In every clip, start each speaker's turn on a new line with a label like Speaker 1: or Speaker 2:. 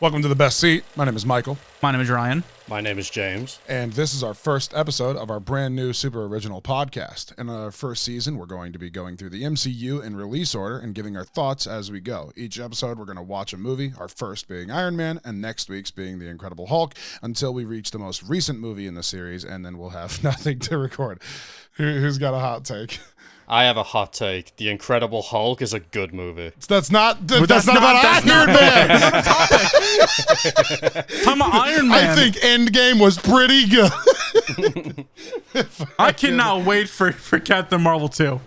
Speaker 1: Welcome to The Best Seat. My name is Michael.
Speaker 2: My name is Ryan.
Speaker 3: My name is James.
Speaker 1: And this is our first episode of our brand new super original podcast. In our first season, we're going to be going through the MCU in release order and giving our thoughts as we go. Each episode, we're going to watch a movie, our first being Iron Man, and next week's being The Incredible Hulk, until we reach the most recent movie in the series, and then we'll have nothing to record. Who's got a hot take?
Speaker 3: I have a hot take. The Incredible Hulk is a good movie.
Speaker 1: That's not about Iron Man.
Speaker 2: I'm Iron Man.
Speaker 1: I think Endgame was pretty good.
Speaker 2: I cannot wait for Captain Marvel 2.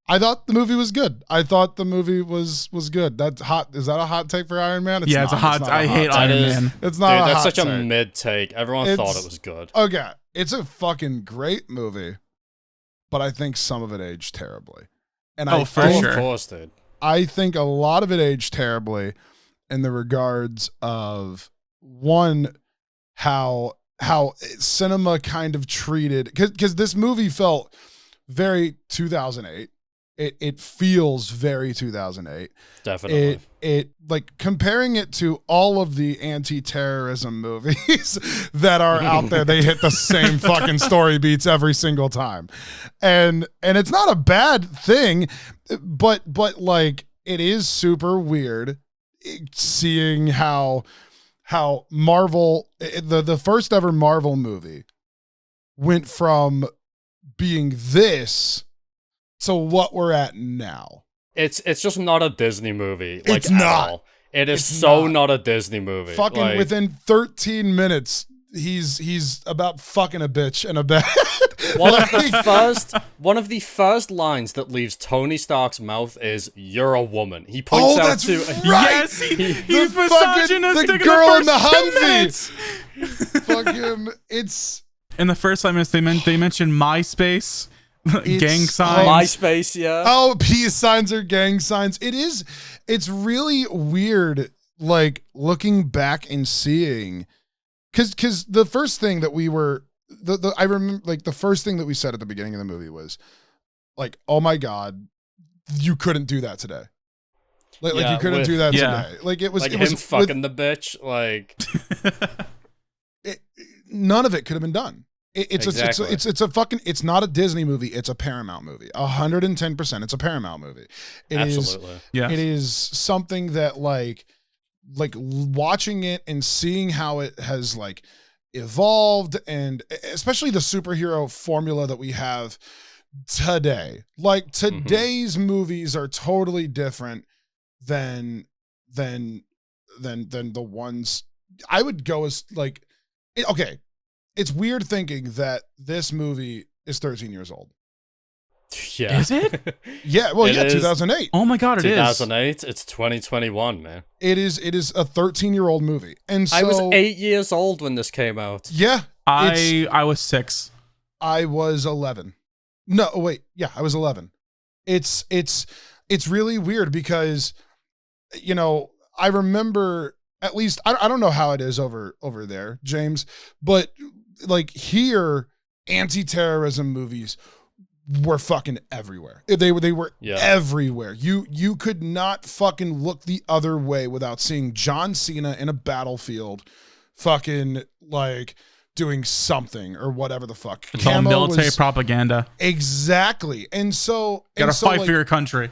Speaker 1: I thought the movie was good. I thought the movie was good. That's hot. Is that a hot take for Iron Man?
Speaker 2: It's a hot. I hate Iron Man.
Speaker 1: It's not.
Speaker 3: Dude,
Speaker 1: a
Speaker 3: that's
Speaker 1: hot
Speaker 3: such
Speaker 1: take.
Speaker 3: a mid take. Everyone thought it was good.
Speaker 1: Okay, it's a fucking great movie, but I think some of it aged terribly. And
Speaker 2: for sure.
Speaker 3: Of course, dude.
Speaker 1: I think a lot of it aged terribly in the regards of one, how cinema kind of treated, because this movie felt very 2008. It feels very 2008.
Speaker 3: Definitely.
Speaker 1: It like comparing it to all of the anti-terrorism movies that are out there, they hit the same fucking story beats every single time. And it's not a bad thing, but like it is super weird seeing how Marvel, the first ever Marvel movie went from being this to what we're at now.
Speaker 3: It's just not a Disney movie. Like,
Speaker 1: It's not.
Speaker 3: At all. It is
Speaker 1: It's
Speaker 3: so not a Disney movie.
Speaker 1: Fucking
Speaker 3: like,
Speaker 1: within 13 minutes, he's about fucking a bitch in a bed.
Speaker 3: one of the first lines that leaves Tony Stark's mouth is "You're a woman." He points out
Speaker 1: that's
Speaker 3: to
Speaker 1: right.
Speaker 2: Yes, he's
Speaker 1: the fucking
Speaker 2: misogynistic
Speaker 1: the
Speaker 2: in
Speaker 1: girl in
Speaker 2: the
Speaker 1: the
Speaker 2: first 10
Speaker 1: Humvee.
Speaker 2: minutes.
Speaker 1: Fucking it's.
Speaker 2: In the first 5 minutes, they mentioned MySpace, gang signs.
Speaker 3: MySpace, yeah.
Speaker 1: Oh, peace signs are gang signs. It's really weird, like looking back and seeing, because the first thing that we were, I remember, like the first thing that we said at the beginning of the movie was, like, oh my God, you couldn't do that today. Like you couldn't do that today. Like it was
Speaker 3: like
Speaker 1: it
Speaker 3: him
Speaker 1: was
Speaker 3: fucking the bitch. Like
Speaker 1: none of it could have been done.
Speaker 3: Exactly.
Speaker 1: It's not a Disney movie. It's a Paramount movie. 110%. It's a Paramount movie.
Speaker 3: Absolutely.
Speaker 2: Yeah.
Speaker 1: It is something that like watching it and seeing how it has like evolved, and especially the superhero formula that we have today. Like today's movies are totally different than the ones I would go as like, okay. It's weird thinking that this movie is 13 years old.
Speaker 3: Yeah.
Speaker 2: Is it?
Speaker 1: Yeah, well,
Speaker 3: It is.
Speaker 1: 2008.
Speaker 2: Oh my God, it is.
Speaker 3: 2008. It's 2021, man.
Speaker 1: It is a 13-year-old movie. And so
Speaker 3: I was 8 years old when this came out.
Speaker 1: Yeah.
Speaker 2: I was 6.
Speaker 1: I was 11. No, wait. Yeah, I was 11. It's really weird because, you know, I remember, at least I don't know how it is over there, James, but like here, anti-terrorism movies were fucking everywhere. They were everywhere. You could not fucking look the other way without seeing John Cena in a battlefield fucking like doing something or whatever the fuck.
Speaker 2: It's all military propaganda.
Speaker 1: Exactly. And so
Speaker 2: gotta fight for your country.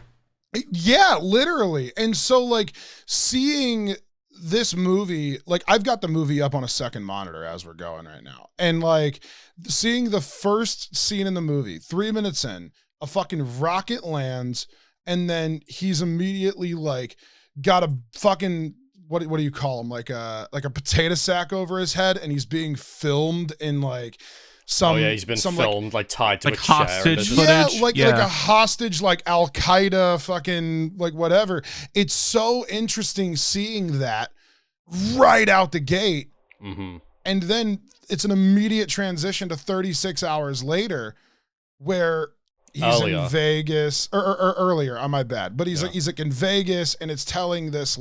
Speaker 1: Yeah, literally. And so like seeing this movie, like I've got the movie up on a second monitor as we're going right now. And like seeing the first scene in the movie, 3 minutes in, a fucking rocket lands, and then he's immediately like got a fucking, what do you call him? Like a potato sack over his head, and he's being filmed in like
Speaker 3: he's been filmed like tied to
Speaker 2: like
Speaker 3: a chair.
Speaker 2: hostage
Speaker 1: Yeah, like
Speaker 2: Yeah.
Speaker 1: a hostage, like Al Qaeda, fucking like whatever. It's so interesting seeing that right out the gate, and then it's an immediate transition to 36 hours later, where he's in Vegas or earlier. On my bad, but he's like in Vegas, and it's telling this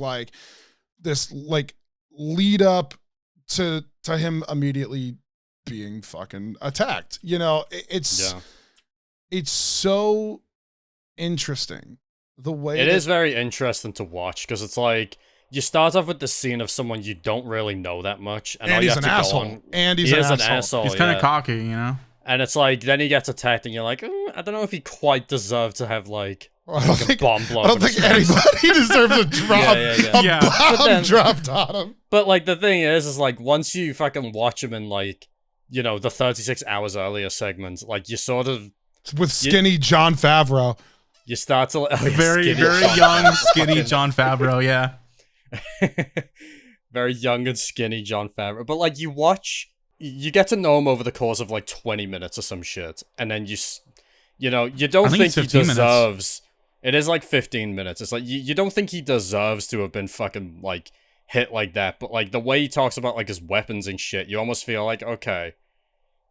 Speaker 1: lead up to him immediately being fucking attacked. You know, it's so interesting the way
Speaker 3: it is very interesting to watch because it's like you start off with the scene of someone you don't really know that much, and all
Speaker 1: he's
Speaker 3: you have
Speaker 1: an
Speaker 3: to
Speaker 1: asshole.
Speaker 3: go on.
Speaker 1: And
Speaker 3: He
Speaker 1: he's
Speaker 3: is
Speaker 1: an asshole.
Speaker 2: He's kind of cocky, you know.
Speaker 3: And it's like then he gets attacked, and you're like, I don't know if he quite deserved to have like
Speaker 1: I don't
Speaker 3: a
Speaker 1: think,
Speaker 3: bomb blown.
Speaker 1: I don't think anybody deserves a drop.
Speaker 3: Yeah.
Speaker 1: A bomb
Speaker 3: then-
Speaker 1: dropped on him.
Speaker 3: But like the thing is like once you fucking watch him in like the 36 hours earlier segment, like you sort of
Speaker 1: With skinny Jon Favreau.
Speaker 3: you start to
Speaker 2: Very young, skinny Jon Favreau. Yeah.
Speaker 3: very young and skinny Jon Favreau. But like you get to know him over the course of like 20 minutes or some shit, and then you don't think
Speaker 2: it's
Speaker 3: he
Speaker 2: 15 minutes.
Speaker 3: deserves. It is like 15 minutes. It's like you don't think he deserves to have been fucking like hit like that, but like the way he talks about like his weapons and shit, you almost feel like okay.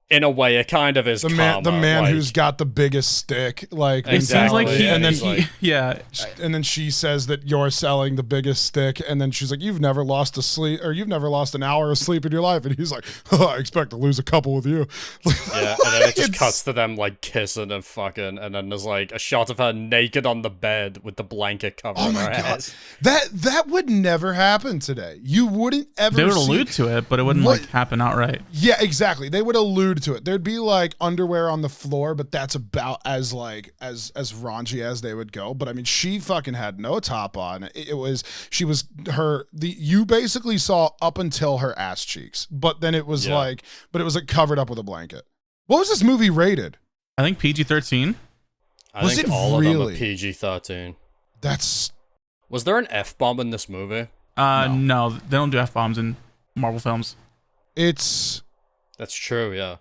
Speaker 3: In a way, it kind of is
Speaker 1: The man
Speaker 3: like,
Speaker 1: who's got the biggest stick. Like
Speaker 2: It seems like
Speaker 3: Exactly, and
Speaker 1: then
Speaker 3: he's like-
Speaker 1: and then she says that you're selling the biggest stick, and then she's like, "You've never lost you've never lost an hour of sleep in your life," and he's like, oh, "I expect to lose a couple with you."
Speaker 3: Yeah, and then it just cuts to them like kissing and fucking, and then there's like a shot of her naked on the bed with the blanket covering
Speaker 1: Oh my
Speaker 3: her
Speaker 1: god,
Speaker 3: ass.
Speaker 1: that would never happen today. You wouldn't ever.
Speaker 2: They would
Speaker 1: see-
Speaker 2: allude to it, but it wouldn't
Speaker 1: What-
Speaker 2: like happen outright.
Speaker 1: Yeah, exactly. They would allude to it. There'd be like underwear on the floor, but that's about as like as raunchy as they would go. But I mean, she fucking had no top on. You basically saw up until her ass cheeks, but then it was like covered up with a blanket. What was this movie rated?
Speaker 2: I think PG-13.
Speaker 3: I
Speaker 1: Was
Speaker 3: think
Speaker 1: it
Speaker 3: all of them
Speaker 1: really?
Speaker 3: are PG-13.
Speaker 1: That's
Speaker 3: Was there an F-bomb in this movie?
Speaker 2: No, they don't do F-bombs in Marvel films.
Speaker 1: it's
Speaker 3: That's true, yeah.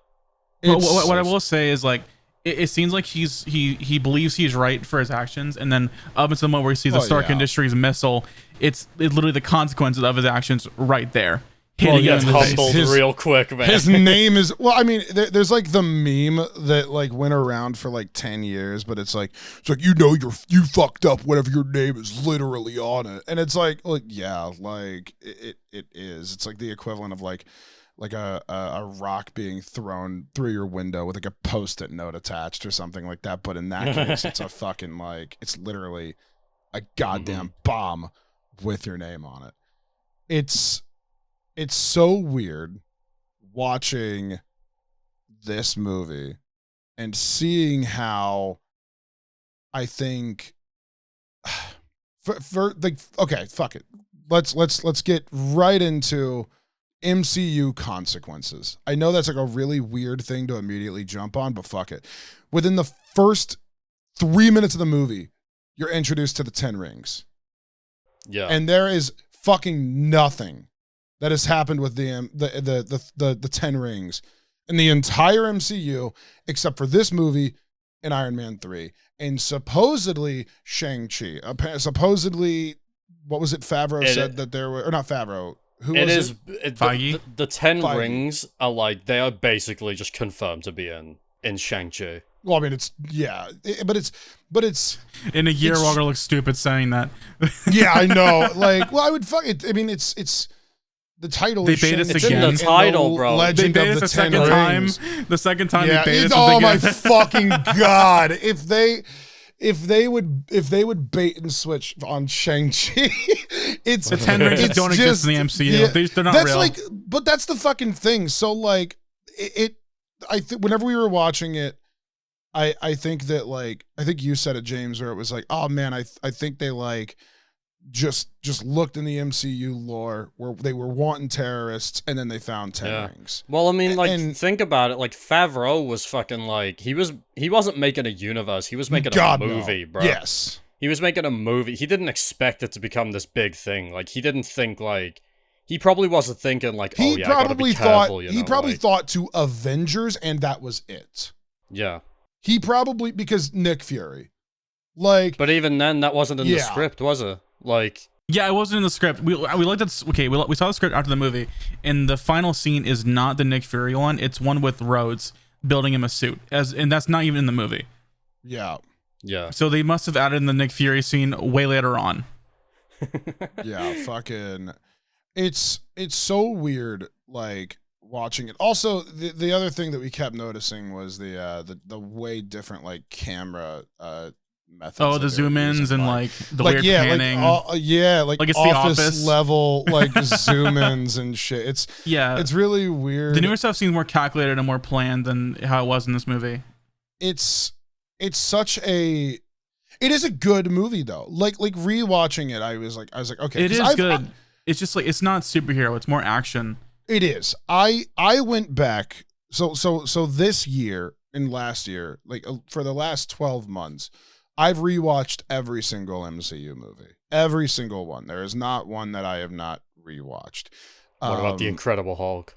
Speaker 2: Well,
Speaker 1: it's
Speaker 2: what I will say is like it seems like he believes he's right for his actions, and then up until the moment where he sees the Stark
Speaker 1: yeah.
Speaker 2: Industries missile, it's literally the consequences of his actions right there.
Speaker 3: Well,
Speaker 2: Hitting
Speaker 3: he
Speaker 2: him
Speaker 3: gets
Speaker 2: in the face.
Speaker 3: humbled real quick, man.
Speaker 1: his name is I mean, there's like the meme that like went around for like 10 years, but it's like you fucked up whenever your name is literally on it, and it's like yeah, like it is. It's like the equivalent of like a rock being thrown through your window with like a post-it note attached or something like that. But in that case, it's a fucking like it's literally a goddamn bomb with your name on it. It's so weird watching this movie and seeing how I think for like okay, fuck it. Let's get right into MCU consequences. I know that's like a really weird thing to immediately jump on, but fuck it. Within the first 3 minutes of the movie, you're introduced to the 10 rings.
Speaker 3: Yeah.
Speaker 1: And there is fucking nothing that has happened with the 10 rings in the entire MCU except for this movie and Iron Man 3 and supposedly Shang-Chi. Supposedly, what was it Favreau said that there were, or not Favreau, who was it?
Speaker 2: Feige?
Speaker 3: The 10
Speaker 1: Feige.
Speaker 3: rings are like, they are basically just confirmed to be in Shang-Chi.
Speaker 1: Well, I mean, it's, yeah, but it's,
Speaker 2: In a year,
Speaker 1: It's-
Speaker 2: we're gonna look stupid saying that.
Speaker 1: yeah, I know. Like, well, I would fuck it. I mean, it's the title
Speaker 2: They
Speaker 1: is
Speaker 2: bait us
Speaker 1: Shang-Chi
Speaker 3: It's in
Speaker 2: again.
Speaker 3: the
Speaker 1: and
Speaker 3: title, bro.
Speaker 2: They
Speaker 1: Legend
Speaker 2: bait
Speaker 1: of
Speaker 2: us
Speaker 1: the
Speaker 2: a
Speaker 1: 10
Speaker 2: second time.
Speaker 1: Rings.
Speaker 2: The second time
Speaker 1: Yeah,
Speaker 2: they bait us.
Speaker 1: oh
Speaker 2: I'm
Speaker 1: my
Speaker 2: thinking,
Speaker 1: fucking god! If they would bait and switch on Shang-Chi, it's
Speaker 2: the 10 rings
Speaker 1: it's
Speaker 2: don't exist in the MCU.
Speaker 1: yeah,
Speaker 2: They're not
Speaker 1: that's
Speaker 2: real.
Speaker 1: like, but that's the fucking thing. So like, I think whenever we were watching it, I think that like, I think you said it, James, where it was like, oh man, I think they like just looked in the MCU lore where they were wanting terrorists and then they found 10 rings.
Speaker 3: Well, I mean, like,
Speaker 1: And-
Speaker 3: think about it. Like, Favreau was fucking like, he wasn't making a universe. He was making
Speaker 1: God,
Speaker 3: a movie,
Speaker 1: no.
Speaker 3: bro.
Speaker 1: Yes.
Speaker 3: He was making a movie. He didn't expect it to become this big thing. Like, he didn't think, like, he probably wasn't thinking, like, oh, yeah, I gotta be careful, you know?
Speaker 1: he probably
Speaker 3: like,
Speaker 1: thought to Avengers and that was it.
Speaker 3: yeah.
Speaker 1: He probably, because Nick Fury. Like,
Speaker 3: But even then, that wasn't in the
Speaker 1: Yeah.
Speaker 3: script, was it? Like,
Speaker 2: Yeah, it wasn't in the script. We looked at we saw the script after the movie, and the final scene is not the Nick Fury one. It's one with Rhodes building him a suit, and that's not even in the movie.
Speaker 1: yeah.
Speaker 3: yeah.
Speaker 2: So they must have added in the Nick Fury scene way later on.
Speaker 1: Yeah, fucking it's so weird like watching it. Also, the other thing that we kept noticing was the way different like camera methods.
Speaker 2: Oh,
Speaker 1: that
Speaker 2: the
Speaker 1: they were
Speaker 2: zoom ins
Speaker 1: using,
Speaker 2: and
Speaker 1: like
Speaker 2: the weird panning.
Speaker 1: Like
Speaker 2: it's The
Speaker 1: office
Speaker 2: Office.
Speaker 1: level like zoom ins and shit. It's really weird.
Speaker 2: The newer stuff seems more calculated and more planned than how it was in this movie.
Speaker 1: It's such a. It is a good movie though. Like rewatching it, I was like, okay,
Speaker 2: It is good. It's just like it's not superhero. It's more action.
Speaker 1: It is. I went back. So this year and last year, like for the last 12 months, I've rewatched every single MCU movie. Every single one. There is not one that I have not rewatched.
Speaker 3: What about the Incredible Hulk?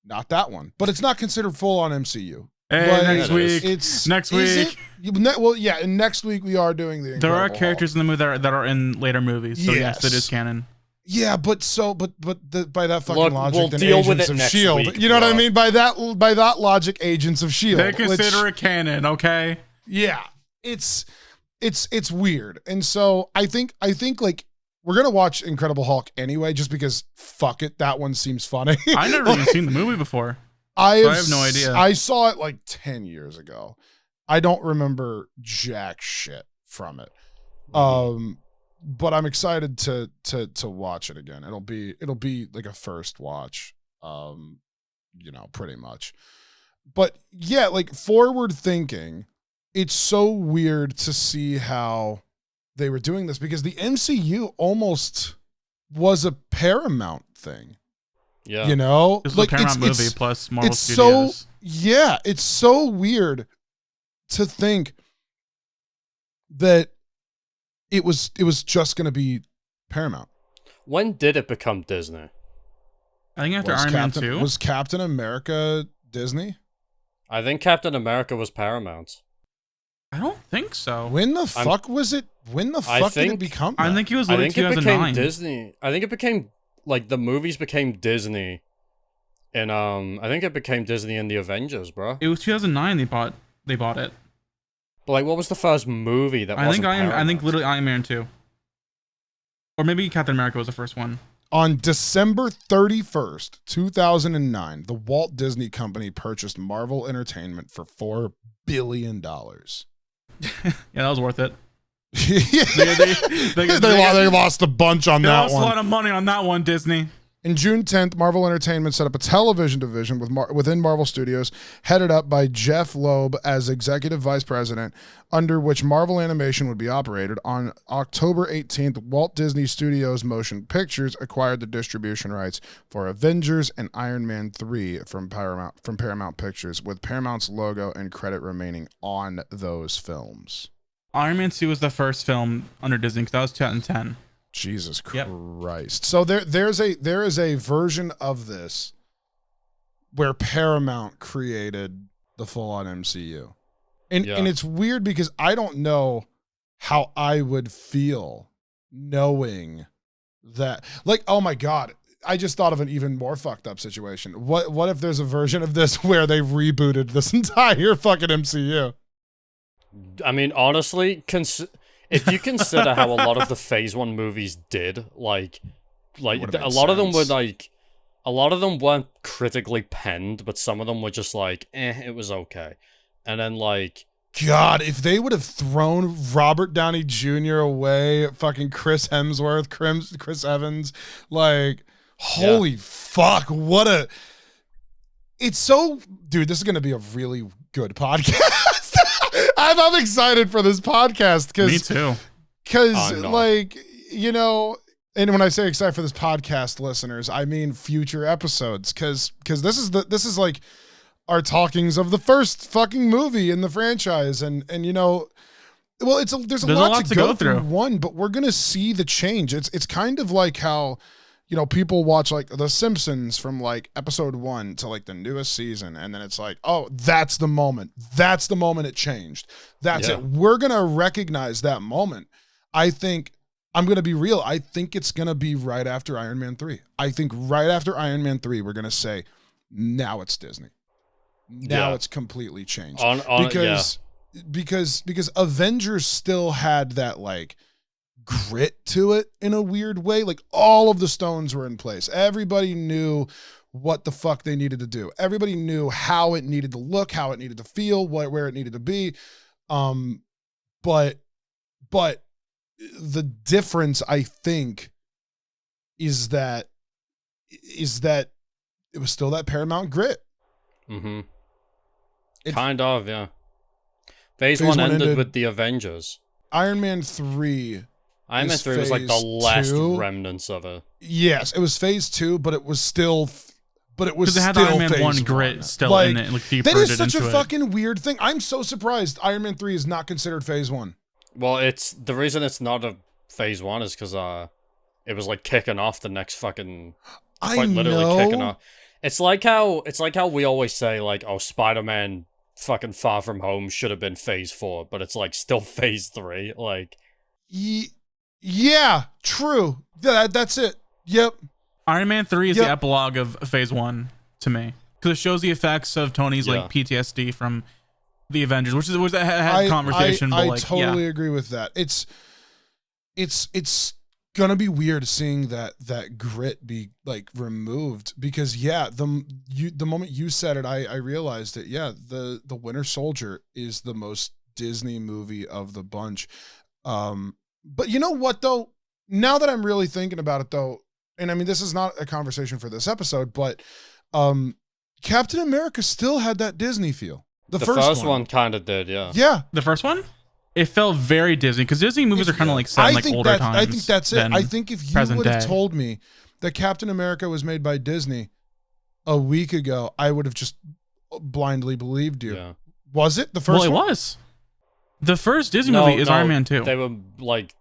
Speaker 1: Not that one, but it's not considered full on MCU.
Speaker 2: Hey,
Speaker 1: But
Speaker 2: next week.
Speaker 1: It's
Speaker 2: Next
Speaker 1: is
Speaker 2: week.
Speaker 1: it? Well, yeah, and next week we are doing the
Speaker 2: There are
Speaker 1: Incredible
Speaker 2: characters in the movie that are in later movies. So yes, it is canon.
Speaker 1: Yeah, by that fucking
Speaker 3: Look,
Speaker 1: logic,
Speaker 3: we'll
Speaker 1: then
Speaker 3: deal
Speaker 1: Agents
Speaker 3: with it
Speaker 1: of
Speaker 3: next
Speaker 1: Shield.
Speaker 3: week,
Speaker 1: You know what I
Speaker 3: bro.
Speaker 1: mean? By that logic, Agents of Shield.
Speaker 2: They consider it canon, okay?
Speaker 1: Yeah, it's weird, and so I think like we're gonna watch Incredible Hulk anyway, just because fuck it, that one seems funny.
Speaker 2: I never even seen the movie before.
Speaker 1: I
Speaker 2: have no idea.
Speaker 1: I saw it like 10 years ago. I don't remember jack shit from it. But I'm excited to watch it again. It'll be like a first watch. Pretty much. But yeah, like forward thinking, it's so weird to see how they were doing this because the MCU almost was a Paramount thing.
Speaker 3: Yeah.
Speaker 1: You know?
Speaker 2: This was a Paramount movie plus Marvel
Speaker 1: it's
Speaker 2: Studios.
Speaker 1: It's so weird to think that it was just going to be Paramount.
Speaker 3: When did it become Disney?
Speaker 2: I think after Iron Man 2.
Speaker 1: Was Captain America Disney?
Speaker 3: I think Captain America was Paramount.
Speaker 2: I don't think so.
Speaker 1: When the fuck was it? When the fuck did it become that?
Speaker 2: I think it was
Speaker 3: I
Speaker 2: late
Speaker 3: think it
Speaker 2: 2009.
Speaker 3: became Disney. I think it became like the movies became Disney. And I think it became Disney in the Avengers, bro.
Speaker 2: It was 2009 they bought it.
Speaker 3: But like what was the first movie that
Speaker 2: I think
Speaker 3: Paramount?
Speaker 2: literally Iron Man 2. Or maybe Captain America was the first one.
Speaker 1: On December 31st, 2009, the Walt Disney Company purchased Marvel Entertainment for $4 billion.
Speaker 2: Yeah, that was worth it.
Speaker 1: They lost a bunch on
Speaker 2: They
Speaker 1: that
Speaker 2: lost
Speaker 1: one.
Speaker 2: a lot of money on that one, Disney.
Speaker 1: In June 10th, Marvel Entertainment set up a television division within Marvel Studios, headed up by Jeff Loeb as executive vice president, under which Marvel Animation would be operated. On October 18th, Walt Disney Studios Motion Pictures acquired the distribution rights for Avengers and Iron Man 3 from Paramount Pictures, with Paramount's logo and credit remaining on those films.
Speaker 2: Iron Man 2 was the first film under Disney because that was 2010.
Speaker 1: Jesus Christ. So there is a version of this where Paramount created the full-on MCU. And it's weird because I don't know how I would feel knowing that. Like, oh my God, I just thought of an even more fucked up situation. What if there's a version of this where they rebooted this entire fucking MCU?
Speaker 3: I mean, honestly, if you consider how a lot of the Phase 1 movies did, like a lot of them were like, a lot of them weren't critically penned, but some of them were just like, it was okay. And then like,
Speaker 1: God, if they would have thrown Robert Downey Jr. away, fucking Chris Hemsworth, Chris Evans, like, holy fuck, it's so, dude, this is going to be a really good podcast. I'm excited for this podcast because
Speaker 2: me too.
Speaker 1: Because like, you know, and when I say excited for this podcast, listeners, I mean future episodes. Because this is like our talkings of the first fucking movie in the franchise, and you know, well, there's a lot to go through. One, but we're gonna see the change. It's kind of like how, you know, people watch like The Simpsons from like episode 1 to like the newest season. And then it's like, oh, that's the moment. That's the moment it changed. That's it. We're going to recognize that moment. I think, I'm going to be real. I think it's going to be right after Iron Man 3. I think right after Iron Man 3, we're going to say, now it's Disney. Now it's completely changed. Because Avengers still had that like grit to it in a weird way. Like all of the stones were in place. Everybody knew what the fuck they needed to do. Everybody knew how it needed to look, how it needed to feel, where it needed to be. but the difference, I think, is that it was still that Paramount grit.
Speaker 3: Mm-hmm. Kind of, yeah. Phase 1 ended with the Avengers.
Speaker 1: Iron Man 3.
Speaker 3: Iron Man 3 was like the last remnants of it.
Speaker 1: Yes, it was phase 2, but it was still... Because
Speaker 2: it had Iron Man 1 grit still
Speaker 1: like,
Speaker 2: in it. Like,
Speaker 1: that is such a fucking weird thing. I'm so surprised Iron Man 3 is not considered phase 1.
Speaker 3: Well, it's... The reason it's not a phase 1 is because it was like kicking off the next fucking... Quite literally kicking off. It's like how we always say, like, oh, Spider-Man fucking Far From Home should have been phase 4, but it's like still phase 3. Like...
Speaker 1: Yeah, true. That's it. Yep.
Speaker 2: Iron Man 3 is the epilogue of phase 1 to me, because it shows the effects of Tony's like PTSD from the Avengers, which was a had conversation.
Speaker 1: I totally agree with that. It's gonna be weird seeing that grit be like removed, because the moment you said it, I realized that the Winter Soldier is the most Disney movie of the bunch. But you know what though? Now that I'm really thinking about it though, and I mean this is not a conversation for this episode, but Captain America still had that Disney feel. The first one
Speaker 3: kind of did, yeah.
Speaker 1: Yeah.
Speaker 2: The first one? It felt very Disney, because Disney movies are kind of like set in like older times.
Speaker 1: I think that's it. I think if you would have told me that Captain America was made by Disney a week ago, I would have just blindly believed you. Yeah. Was it the first one?
Speaker 2: Well, it was. The first Disney movie is Iron Man 2.
Speaker 3: They were like...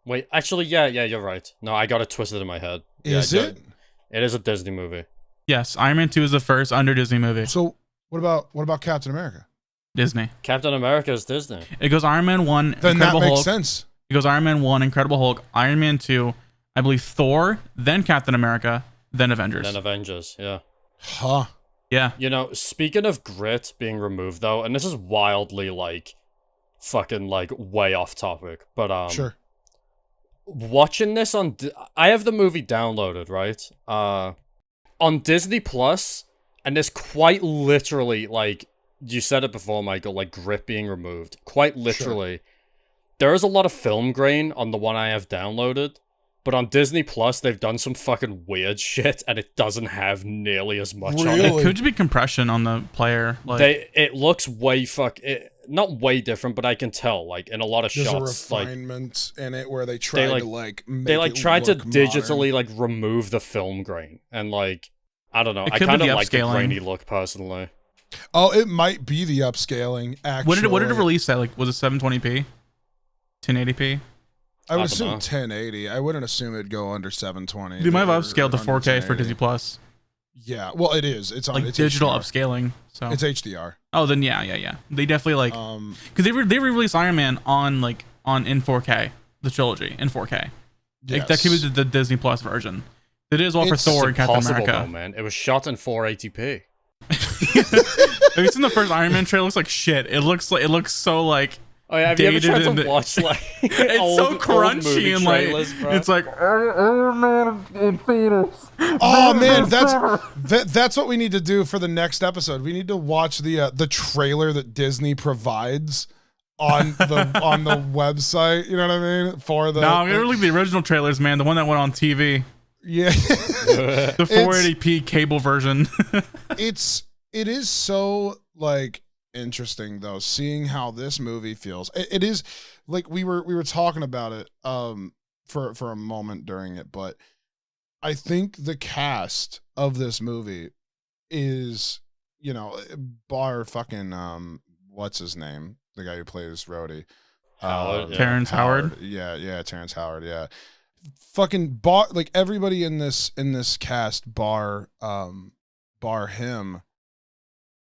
Speaker 3: Wait, actually, yeah, you're right. No, I got it twisted in my head.
Speaker 1: Is it?
Speaker 3: It is a Disney movie.
Speaker 2: Yes, Iron Man 2 is the first under Disney movie.
Speaker 1: So, what about Captain America?
Speaker 2: Disney.
Speaker 3: Captain America is Disney.
Speaker 2: It goes Iron Man 1,
Speaker 1: then
Speaker 2: Incredible
Speaker 1: that makes
Speaker 2: Hulk.
Speaker 1: Sense.
Speaker 2: It goes Iron Man 1, Incredible Hulk, Iron Man 2, I believe Thor, then Captain America, then Avengers.
Speaker 3: Then Avengers, yeah.
Speaker 1: Huh.
Speaker 2: Yeah.
Speaker 3: You know, speaking of grit being removed, though, and this is wildly, like, fucking, like, way off topic, but,
Speaker 1: sure.
Speaker 3: Watching this on... I have the movie downloaded, right? On Disney Plus, and there's quite literally, like, you said it before, Michael, like, grit being removed. Quite literally. Sure. There is a lot of film grain on the one I have downloaded, but on Disney Plus, they've done some fucking weird shit, and it doesn't have nearly as much on it.
Speaker 2: It could just be compression on the player. Like...
Speaker 3: It looks way not way different, but I can tell, like, in a lot of
Speaker 1: There's
Speaker 3: shots,
Speaker 1: a refinement in it where they tried
Speaker 3: tried to digitally, like, remove the film grain, and, like, I don't know. I kind of like the grainy look, personally.
Speaker 1: Oh, it might be the upscaling, actually.
Speaker 2: What did it release at? Like, was it 720p? 1080p?
Speaker 1: I would assume 1080. I wouldn't assume it'd go under 720.
Speaker 2: They might have upscaled to 4K for Disney Plus.
Speaker 1: Yeah, well, it is. It's on
Speaker 2: like
Speaker 1: it's
Speaker 2: digital
Speaker 1: HDR.
Speaker 2: upscaling. So
Speaker 1: it's HDR.
Speaker 2: Oh, then yeah. They definitely like because they re-released Iron Man in 4K, the trilogy in 4K.
Speaker 1: Yes.
Speaker 2: Like, that could be the Disney Plus version. It is for Thor and Captain America.
Speaker 3: Though, man. It was shot in 480p.
Speaker 2: Have you seen the first Iron Man trailer? It looks like shit. It looks so like.
Speaker 3: Oh yeah, have you ever tried to watch like
Speaker 2: it's so crunchy and like
Speaker 3: trailers, bro?
Speaker 2: It's like Iron Man in theaters.
Speaker 1: Oh man, that's what we need to do for the next episode. We need to watch the trailer that Disney provides on the website. You know what I mean? For the
Speaker 2: no, really the original trailers, man. The one that went on TV.
Speaker 1: Yeah,
Speaker 2: the 480p cable version.
Speaker 1: it is so like. Interesting though, seeing how this movie feels. It is like we were talking about it for a moment during it, but I think the cast of this movie is, you know, bar fucking what's his name, the guy who plays Rhodey,
Speaker 2: Terrence Howard.
Speaker 1: Yeah, Terrence Howard. Yeah, fucking bar like everybody in this cast bar him.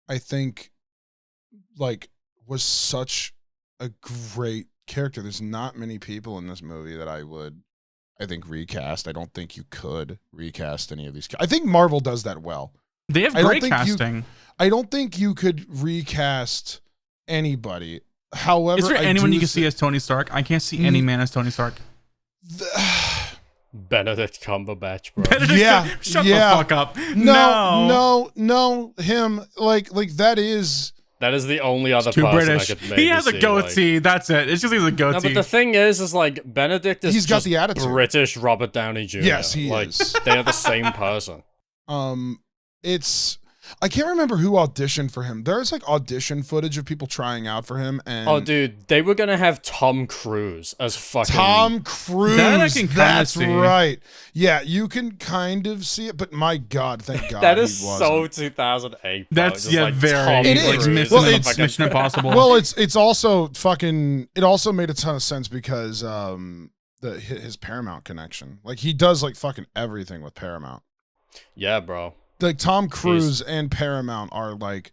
Speaker 1: I think. Like, was such a great character. There's not many people in this movie that I think recast. I don't think you could recast any of these. I think Marvel does that well.
Speaker 2: They have great casting.
Speaker 1: I don't think you could recast anybody. However,
Speaker 2: is there anyone you can see as Tony Stark? I can't see any man as Tony Stark.
Speaker 3: Benedict Cumberbatch, bro.
Speaker 2: Shut the fuck up.
Speaker 1: No, him. Like that is.
Speaker 3: That is the only other
Speaker 2: Too
Speaker 3: person
Speaker 2: British.
Speaker 3: I could maybe
Speaker 2: He has a
Speaker 3: see,
Speaker 2: goatee. That's it. It's just he's a goatee.
Speaker 3: No, but the thing is like Benedict is
Speaker 1: He's got
Speaker 3: just
Speaker 1: the attitude.
Speaker 3: British Robert Downey Jr.
Speaker 1: Yes, he
Speaker 3: like,
Speaker 1: is.
Speaker 3: They are the same person.
Speaker 1: It's I can't remember who auditioned for him. There's like audition footage of people trying out for him, and
Speaker 3: Oh, dude, they were gonna have Tom Cruise as fucking
Speaker 1: Tom Cruise.
Speaker 2: That I can kinda
Speaker 1: That's
Speaker 2: see.
Speaker 1: right. Yeah, you can kind of see it, but my God, thank God,
Speaker 3: That is
Speaker 1: he
Speaker 3: so
Speaker 1: wasn't.
Speaker 3: 2008. Bro.
Speaker 2: That's
Speaker 3: Just,
Speaker 2: yeah,
Speaker 3: like,
Speaker 2: very
Speaker 3: Tom
Speaker 1: It
Speaker 2: like
Speaker 1: is.
Speaker 3: Cruise
Speaker 2: Mission,
Speaker 3: in the
Speaker 1: it's-
Speaker 3: fucking-
Speaker 2: Mission Impossible.
Speaker 1: Well, it's also fucking. It also made a ton of sense because his Paramount connection. Like he does like fucking everything with Paramount.
Speaker 3: Yeah, bro.
Speaker 1: Like Tom Cruise and Paramount are like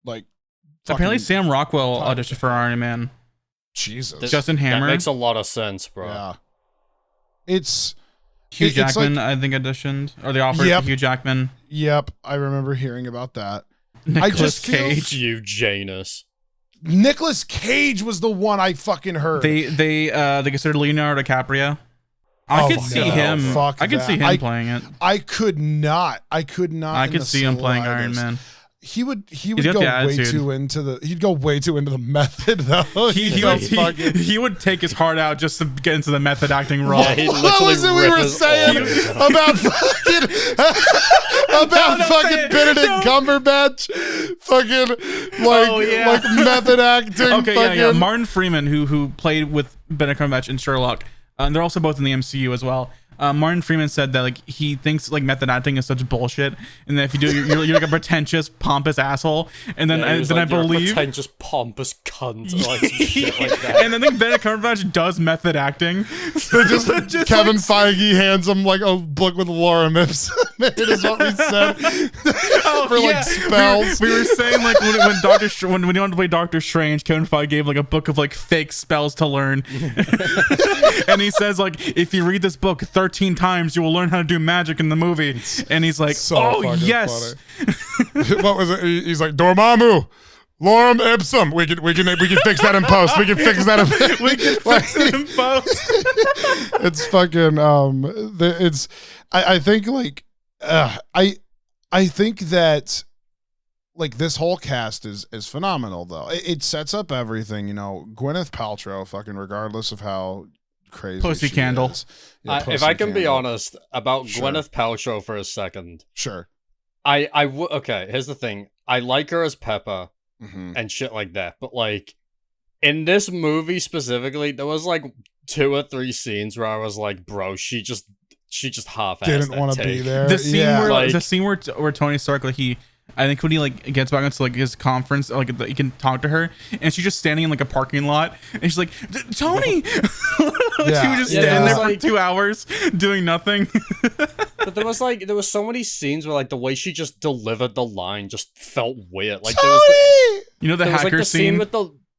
Speaker 2: apparently
Speaker 1: fucking-
Speaker 2: Sam Rockwell auditioned for Iron Man.
Speaker 1: Jesus.
Speaker 2: Justin Hammer,
Speaker 3: That makes a lot of sense, bro.
Speaker 1: Yeah. It's
Speaker 2: Hugh
Speaker 1: it's
Speaker 2: Jackman,
Speaker 1: like-
Speaker 2: I think auditioned, or they offered
Speaker 1: Yep.
Speaker 2: for Hugh Jackman.
Speaker 1: Yep, I remember hearing about that.
Speaker 2: Nicolas
Speaker 1: just feel-
Speaker 2: Cage.
Speaker 3: You Janus.
Speaker 1: Nicolas Cage was the one I fucking heard.
Speaker 2: They considered Leonardo DiCaprio. I
Speaker 1: Oh,
Speaker 2: could see
Speaker 1: no,
Speaker 2: him.
Speaker 1: fuck
Speaker 2: I could
Speaker 1: that.
Speaker 2: see him playing it.
Speaker 1: I could not.
Speaker 2: I
Speaker 1: in
Speaker 2: could
Speaker 1: the
Speaker 2: see him playing Iron
Speaker 1: slightest.
Speaker 2: Man.
Speaker 1: He would
Speaker 2: got
Speaker 1: go
Speaker 2: the
Speaker 1: way
Speaker 2: attitude.
Speaker 1: too into the. He'd go way too into the method though.
Speaker 2: He would take his heart out just to get into the method acting role.
Speaker 3: Yeah, he'd
Speaker 1: What
Speaker 3: literally
Speaker 1: was it we
Speaker 3: rip
Speaker 1: were
Speaker 3: his
Speaker 1: saying
Speaker 3: organs out.
Speaker 1: about fucking about
Speaker 2: No,
Speaker 1: fucking
Speaker 2: say it.
Speaker 1: Benedict Cumberbatch, fucking like
Speaker 2: Oh, yeah.
Speaker 1: like method acting.
Speaker 2: Okay,
Speaker 1: fucking,
Speaker 2: yeah. Martin Freeman, who played with Benedict Cumberbatch in Sherlock, and they're also both in the MCU as well. Martin Freeman said that like he thinks like method acting is such bullshit, and that if you do, you're like a pretentious, pompous asshole. And then
Speaker 3: Yeah, he was like,
Speaker 2: I
Speaker 3: "You're a
Speaker 2: believe,
Speaker 3: pretentious, pompous cunt," or like some shit like that.
Speaker 2: and I think Benedict Cumberbatch does method acting.
Speaker 1: So just Kevin Feige hands him like a book with Laura Ipsum. It is what we said for like spells.
Speaker 2: We were saying like when when he wanted to play Doctor Strange, Kevin Feige gave like a book of like fake spells to learn, and he says like if you read this book 13 times, you will learn how to do magic in the movie. And he's like,
Speaker 1: So
Speaker 2: oh
Speaker 1: fucking
Speaker 2: yes.
Speaker 1: funny. What was it? He's like Dormammu. Lorem ipsum. We can fix that in post. We can fix that in
Speaker 2: We can fix it in post.
Speaker 1: It's fucking it's I think like I think that like this whole cast is phenomenal though. It sets up everything, you know. Gwyneth Paltrow, fucking regardless of how crazy
Speaker 2: Pussy
Speaker 1: she
Speaker 2: Candle.
Speaker 1: is. Yeah,
Speaker 3: If
Speaker 1: Pussy
Speaker 3: I can be
Speaker 1: Candle.
Speaker 3: honest about
Speaker 1: Sure.
Speaker 3: Gwyneth Paltrow for a second,
Speaker 1: Sure.
Speaker 3: okay, here's the thing. I like her as Pepper
Speaker 1: Mm-hmm.
Speaker 3: and shit like that, but like in this movie specifically, there was like 2 or 3 scenes where I was like, bro, she just half-assed
Speaker 1: Didn't
Speaker 3: that
Speaker 1: want to be
Speaker 3: take.
Speaker 1: there.
Speaker 2: The scene
Speaker 1: yeah.
Speaker 2: where
Speaker 3: Like-
Speaker 2: the scene where Tony Stark like I think when he like gets back into like his conference, like he can talk to her, and she's just standing in like a parking lot, and she's like, Tony.
Speaker 1: Yeah.
Speaker 2: She was just
Speaker 1: Yeah.
Speaker 2: standing there
Speaker 3: It's
Speaker 2: for
Speaker 3: like-
Speaker 2: 2 hours doing nothing.
Speaker 3: But there was so many scenes where like the way she just delivered the line just felt weird. Like there was
Speaker 1: Tony!
Speaker 2: You know the
Speaker 3: there was like
Speaker 2: hacker
Speaker 3: the scene
Speaker 2: scene.
Speaker 3: with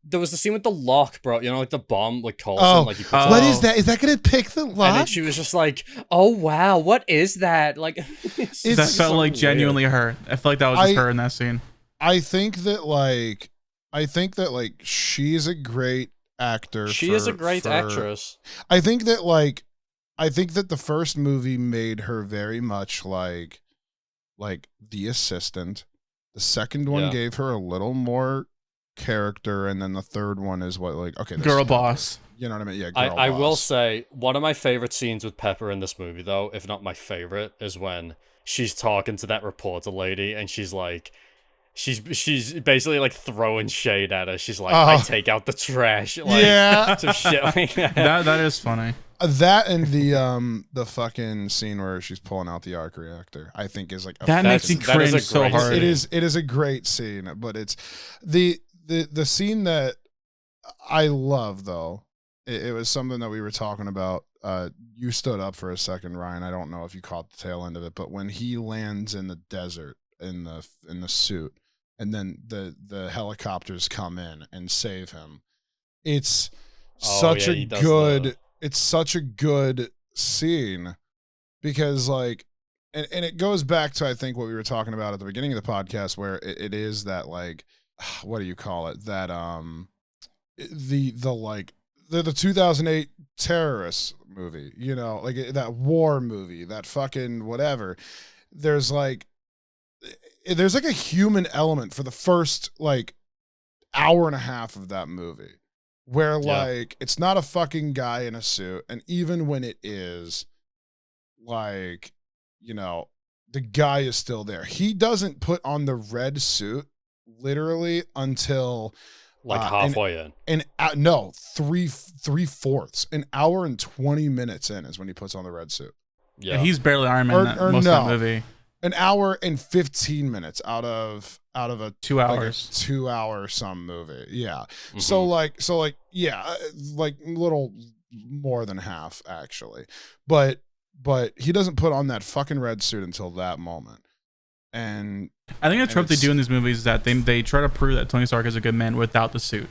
Speaker 3: there was the scene with the lock, bro. You know, like the bomb like calls
Speaker 1: Oh.
Speaker 3: him, like he puts
Speaker 1: What
Speaker 3: it
Speaker 1: is that? Is that gonna pick the
Speaker 3: And then
Speaker 1: lock?
Speaker 3: she was just like, "Oh wow, what is that?" Like,
Speaker 1: It's
Speaker 2: That felt
Speaker 3: so
Speaker 2: like
Speaker 3: weird.
Speaker 2: genuinely her. I felt like that was just
Speaker 1: I-
Speaker 2: her in that scene.
Speaker 1: I think that she's a great actor.
Speaker 3: She is a great
Speaker 1: for-
Speaker 3: actress.
Speaker 1: I think that the first movie made her very much like the assistant. The second one
Speaker 3: Yeah.
Speaker 1: gave her a little more character, and then the third one is what like okay, this
Speaker 2: Girl
Speaker 1: is-
Speaker 2: boss.
Speaker 1: You know what I mean? Yeah, girl
Speaker 3: I will
Speaker 1: boss.
Speaker 3: say one of my favorite scenes with Pepper in this movie, though, if not my favorite, is when she's talking to that reporter lady, and she's like, she's basically like throwing shade at her. She's like, "I take out the trash." Like,
Speaker 1: Yeah.
Speaker 3: some shit like that.
Speaker 2: That is funny.
Speaker 1: That and the fucking scene where she's pulling out the arc reactor, I think is like a
Speaker 2: That makes me
Speaker 1: fucking-
Speaker 3: that is a
Speaker 2: cringe so
Speaker 3: great
Speaker 2: hard.
Speaker 3: scene.
Speaker 1: It is a great scene, but it's the scene that I love though. It was something that we were talking about. You stood up for a second, Ryan. I don't know if you caught the tail end of it, but when he lands in the desert in the suit, and then the helicopters come in and save him, it's such
Speaker 3: yeah,
Speaker 1: a
Speaker 3: he does
Speaker 1: good. It's such a good scene because like and it goes back to I think what we were talking about at the beginning of the podcast where it is that like what do you call it that the 2008 terrorist movie, you know, like that war movie, that fucking whatever. There's like a human element for the first like hour and a half of that movie where
Speaker 3: Yeah.
Speaker 1: like it's not a fucking guy in a suit, and even when it is, like, you know, the guy is still there. He doesn't put on the red suit literally until
Speaker 3: Like halfway in.
Speaker 1: and no, three-fourths, an hour and 20 minutes in is when he puts on the red suit.
Speaker 2: Yeah, he's barely Iron Man
Speaker 1: Or
Speaker 2: most
Speaker 1: no.
Speaker 2: of that movie.
Speaker 1: An hour and 15 minutes out of a
Speaker 2: 2 hours.
Speaker 1: like a 2 hour some movie. Yeah.
Speaker 3: Mhm.
Speaker 1: So like yeah, like a little more than half actually. But he doesn't put on that fucking red suit until that moment. And
Speaker 2: I think the trope they
Speaker 1: it's-
Speaker 2: do in these movies is that they try to prove that Tony Stark is a good man without the suit.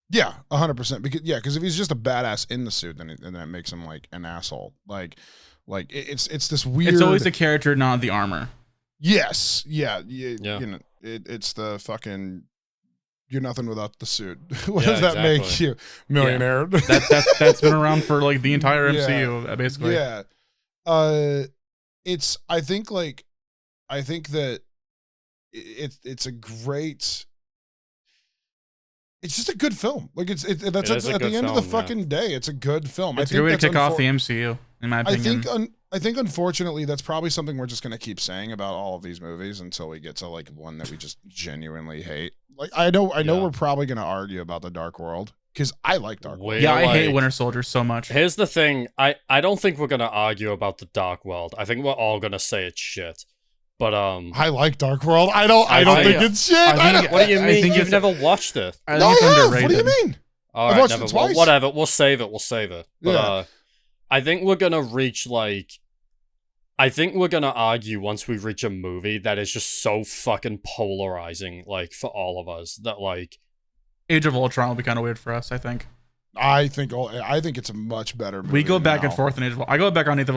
Speaker 1: yeah, 100%. Because if he's just a badass in the suit, then that makes him like an asshole. Like it's this weird.
Speaker 2: It's always the character, not the armor.
Speaker 1: Yes. Yeah.
Speaker 3: Yeah.
Speaker 1: You know, it's the fucking. You're nothing without the suit. What
Speaker 3: Yeah,
Speaker 1: does that make
Speaker 3: exactly.
Speaker 1: you, millionaire?
Speaker 2: That's been around for like the entire
Speaker 1: Yeah.
Speaker 2: MCU, basically.
Speaker 1: Yeah. It's. I think that it's a great. It's just a good film. Like that's
Speaker 3: It
Speaker 1: at
Speaker 3: is a
Speaker 1: the
Speaker 3: good
Speaker 1: end of the
Speaker 3: film, yeah.
Speaker 1: fucking day. It's a good film.
Speaker 2: It's
Speaker 1: I
Speaker 2: a good way to
Speaker 1: think
Speaker 2: kick off the MCU, in my opinion.
Speaker 1: I think unfortunately that's probably something we're just gonna keep saying about all of these movies until we get to like one that we just genuinely hate. Like I know
Speaker 3: Yeah.
Speaker 1: we're probably gonna argue about the Dark World because I like Dark World.
Speaker 3: Wait,
Speaker 2: Yeah, I hate
Speaker 3: like-
Speaker 2: Winter Soldier so much.
Speaker 3: Here's the thing. I don't think we're gonna argue about the Dark World. I think we're all gonna say it's shit. But
Speaker 1: I like Dark World. I don't
Speaker 3: I
Speaker 1: think
Speaker 3: think-
Speaker 1: it's shit.
Speaker 2: I think-
Speaker 3: what do you
Speaker 2: I
Speaker 3: mean?
Speaker 2: think
Speaker 3: You've
Speaker 2: it's-
Speaker 3: never watched it?
Speaker 2: I
Speaker 1: No,
Speaker 2: think
Speaker 1: I
Speaker 2: it's
Speaker 1: have. What do you
Speaker 2: underrated.
Speaker 1: mean?
Speaker 3: All
Speaker 1: I've
Speaker 3: right,
Speaker 1: watched
Speaker 3: never.
Speaker 1: it
Speaker 3: Well,
Speaker 1: twice.
Speaker 3: whatever. We'll save it. But
Speaker 1: Yeah.
Speaker 3: I think we're gonna reach like. I think we're gonna argue once we reach a movie that is just so fucking polarizing, like for all of us, that like.
Speaker 2: Age of Ultron will be kind of weird for us, I think.
Speaker 1: I think it's a much better movie.
Speaker 2: We go back
Speaker 1: now.
Speaker 2: and forth in Age of Ultron. I go back on Age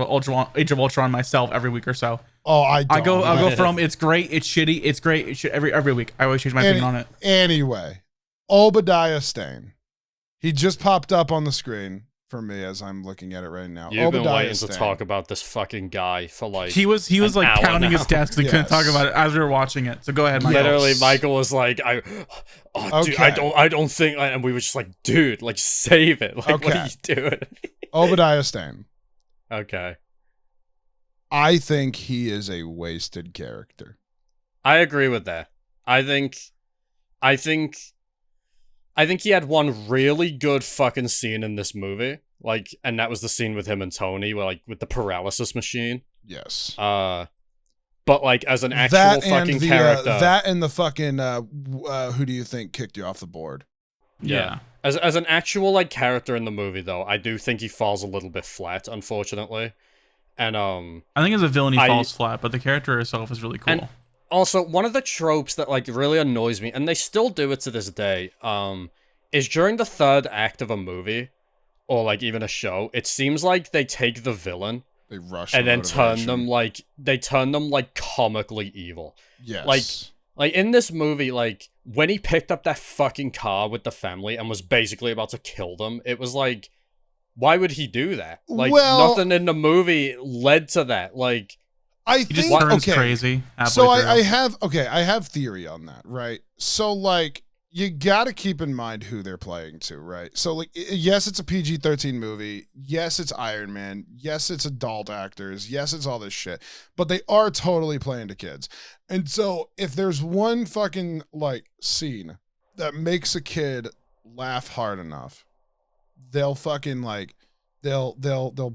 Speaker 2: of Ultron myself every week or so.
Speaker 1: Oh, I'll
Speaker 2: go from it's great, it's shitty, it's great, it's shit every week. I always change my opinion on it.
Speaker 1: Anyway, Obadiah Stane. He just popped up on the screen for me as I'm looking at it right now.
Speaker 3: You've been
Speaker 1: Obadiah
Speaker 3: waiting to
Speaker 1: Stane.
Speaker 3: talk about this fucking guy for like.
Speaker 2: He was
Speaker 3: an
Speaker 2: like
Speaker 3: hour
Speaker 2: pounding
Speaker 3: now.
Speaker 2: his desk. He couldn't talk
Speaker 1: Yes.
Speaker 2: about it as we were watching it. So go ahead, Michael.
Speaker 3: Literally,
Speaker 1: Yes.
Speaker 3: Michael was like, dude,
Speaker 1: Okay.
Speaker 3: I don't think," and we were just like, "Dude, like, save it! Like, what
Speaker 1: Okay.
Speaker 3: are you doing?"
Speaker 1: Obadiah Stane.
Speaker 3: Okay,
Speaker 1: I think he is a wasted character.
Speaker 3: I agree with that. I think he had one really good fucking scene in this movie, like, and that was the scene with him and Tony, where like with the paralysis machine.
Speaker 1: Yes.
Speaker 3: But like as an actual
Speaker 1: That and
Speaker 3: fucking
Speaker 1: the
Speaker 3: character,
Speaker 1: that and the fucking who do you think kicked you off the board?
Speaker 2: Yeah.
Speaker 3: as an actual like character in the movie though, I do think he falls a little bit flat, unfortunately. And
Speaker 2: I think as a villain he
Speaker 3: I-
Speaker 2: falls flat, but the character itself is really cool.
Speaker 3: And- also, one of the tropes that like really annoys me, and they still do it to this day, is during the third act of a movie, or like even a show, it seems like they take the villain
Speaker 1: They rush
Speaker 3: and
Speaker 1: the
Speaker 3: then turn
Speaker 1: motivation.
Speaker 3: them like comically evil.
Speaker 1: Yes.
Speaker 3: Like in this movie, like when he picked up that fucking car with the family and was basically about to kill them, it was like, why would he do that? Like
Speaker 1: Well-
Speaker 3: nothing in the movie led to that. Like
Speaker 1: I
Speaker 2: he just
Speaker 1: think
Speaker 2: turns
Speaker 1: okay.
Speaker 2: crazy.
Speaker 1: So
Speaker 2: halfway through.
Speaker 1: I have theory on that, right? So like you got to keep in mind who they're playing to, right? So like yes, it's a PG-13 movie. Yes, it's Iron Man. Yes, it's adult actors. Yes, it's all this shit. But they are totally playing to kids. And so if there's one fucking like scene that makes a kid laugh hard enough, they'll fucking like they'll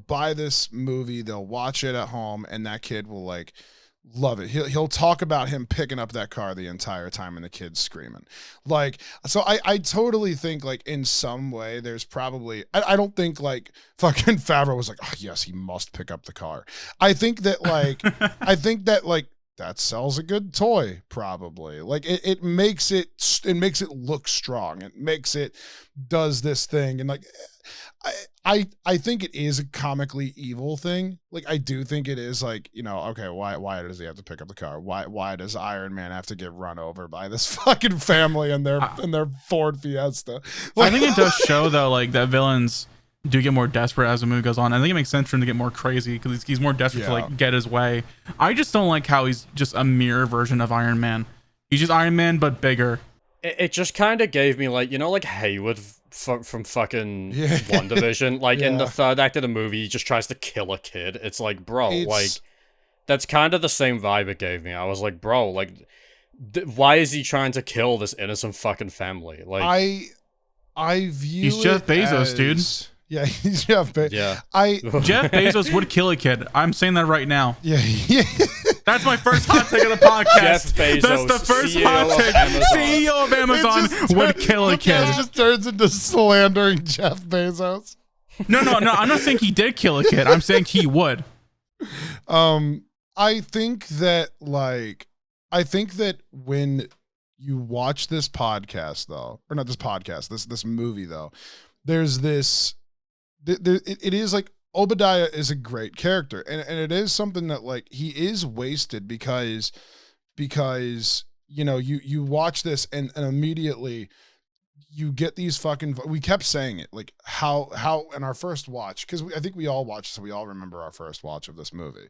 Speaker 1: buy this movie, they'll watch it at home, and that kid will like love it. He'll talk about him picking up that car the entire time and the kid's screaming. Like, so I totally think like in some way there's probably I don't think like fucking Favreau was like, oh yes, he must pick up the car. I think that like that sells a good toy, probably. Like it makes it look strong. It makes it does this thing, and like I think it is a comically evil thing. Like I do think it is like, you know, okay, why does he have to pick up the car? Why does Iron Man have to get run over by this fucking family in their Ford Fiesta?
Speaker 2: I think it does show though, like that villains do get more desperate as the movie goes on. I think it makes sense for him to get more crazy because he's more desperate to like get his way. I just don't like how he's just a mirror version of Iron Man. He's just Iron Man but bigger.
Speaker 3: it just kind of gave me like, you know, like Hayward from fucking
Speaker 1: Yeah.
Speaker 3: WandaVision. Like in the
Speaker 1: Yeah.
Speaker 3: third act of the movie, he just tries to kill a kid. It's like, bro, like
Speaker 1: It's
Speaker 3: that's kind of the same vibe it gave me. I was like, bro, like, why is he trying to kill this innocent fucking family? Like,
Speaker 1: I view
Speaker 2: He's Jeff
Speaker 1: it
Speaker 2: Bezos, dude.
Speaker 1: as, yeah, he's Jeff Bezos.
Speaker 3: yeah,
Speaker 2: Jeff Bezos would kill a kid. I'm saying that right now.
Speaker 1: Yeah, yeah.
Speaker 2: That's my first hot take of the podcast.
Speaker 3: Jeff Bezos,
Speaker 2: That's the first
Speaker 3: CEO
Speaker 2: hot
Speaker 3: of
Speaker 2: take.
Speaker 3: Amazon.
Speaker 2: CEO of Amazon would kill a kid.
Speaker 1: It just turns into slandering Jeff Bezos.
Speaker 2: No. I'm not saying he did kill a kid. I'm saying he would.
Speaker 1: I think that when you watch this podcast though, or not this podcast, this movie though, there's this, it is like Obadiah is a great character, and it is something that like he is wasted because you know you watch this and immediately you get these fucking, we kept saying it like how in our first watch, because I think we all watched, so we all remember our first watch of this movie,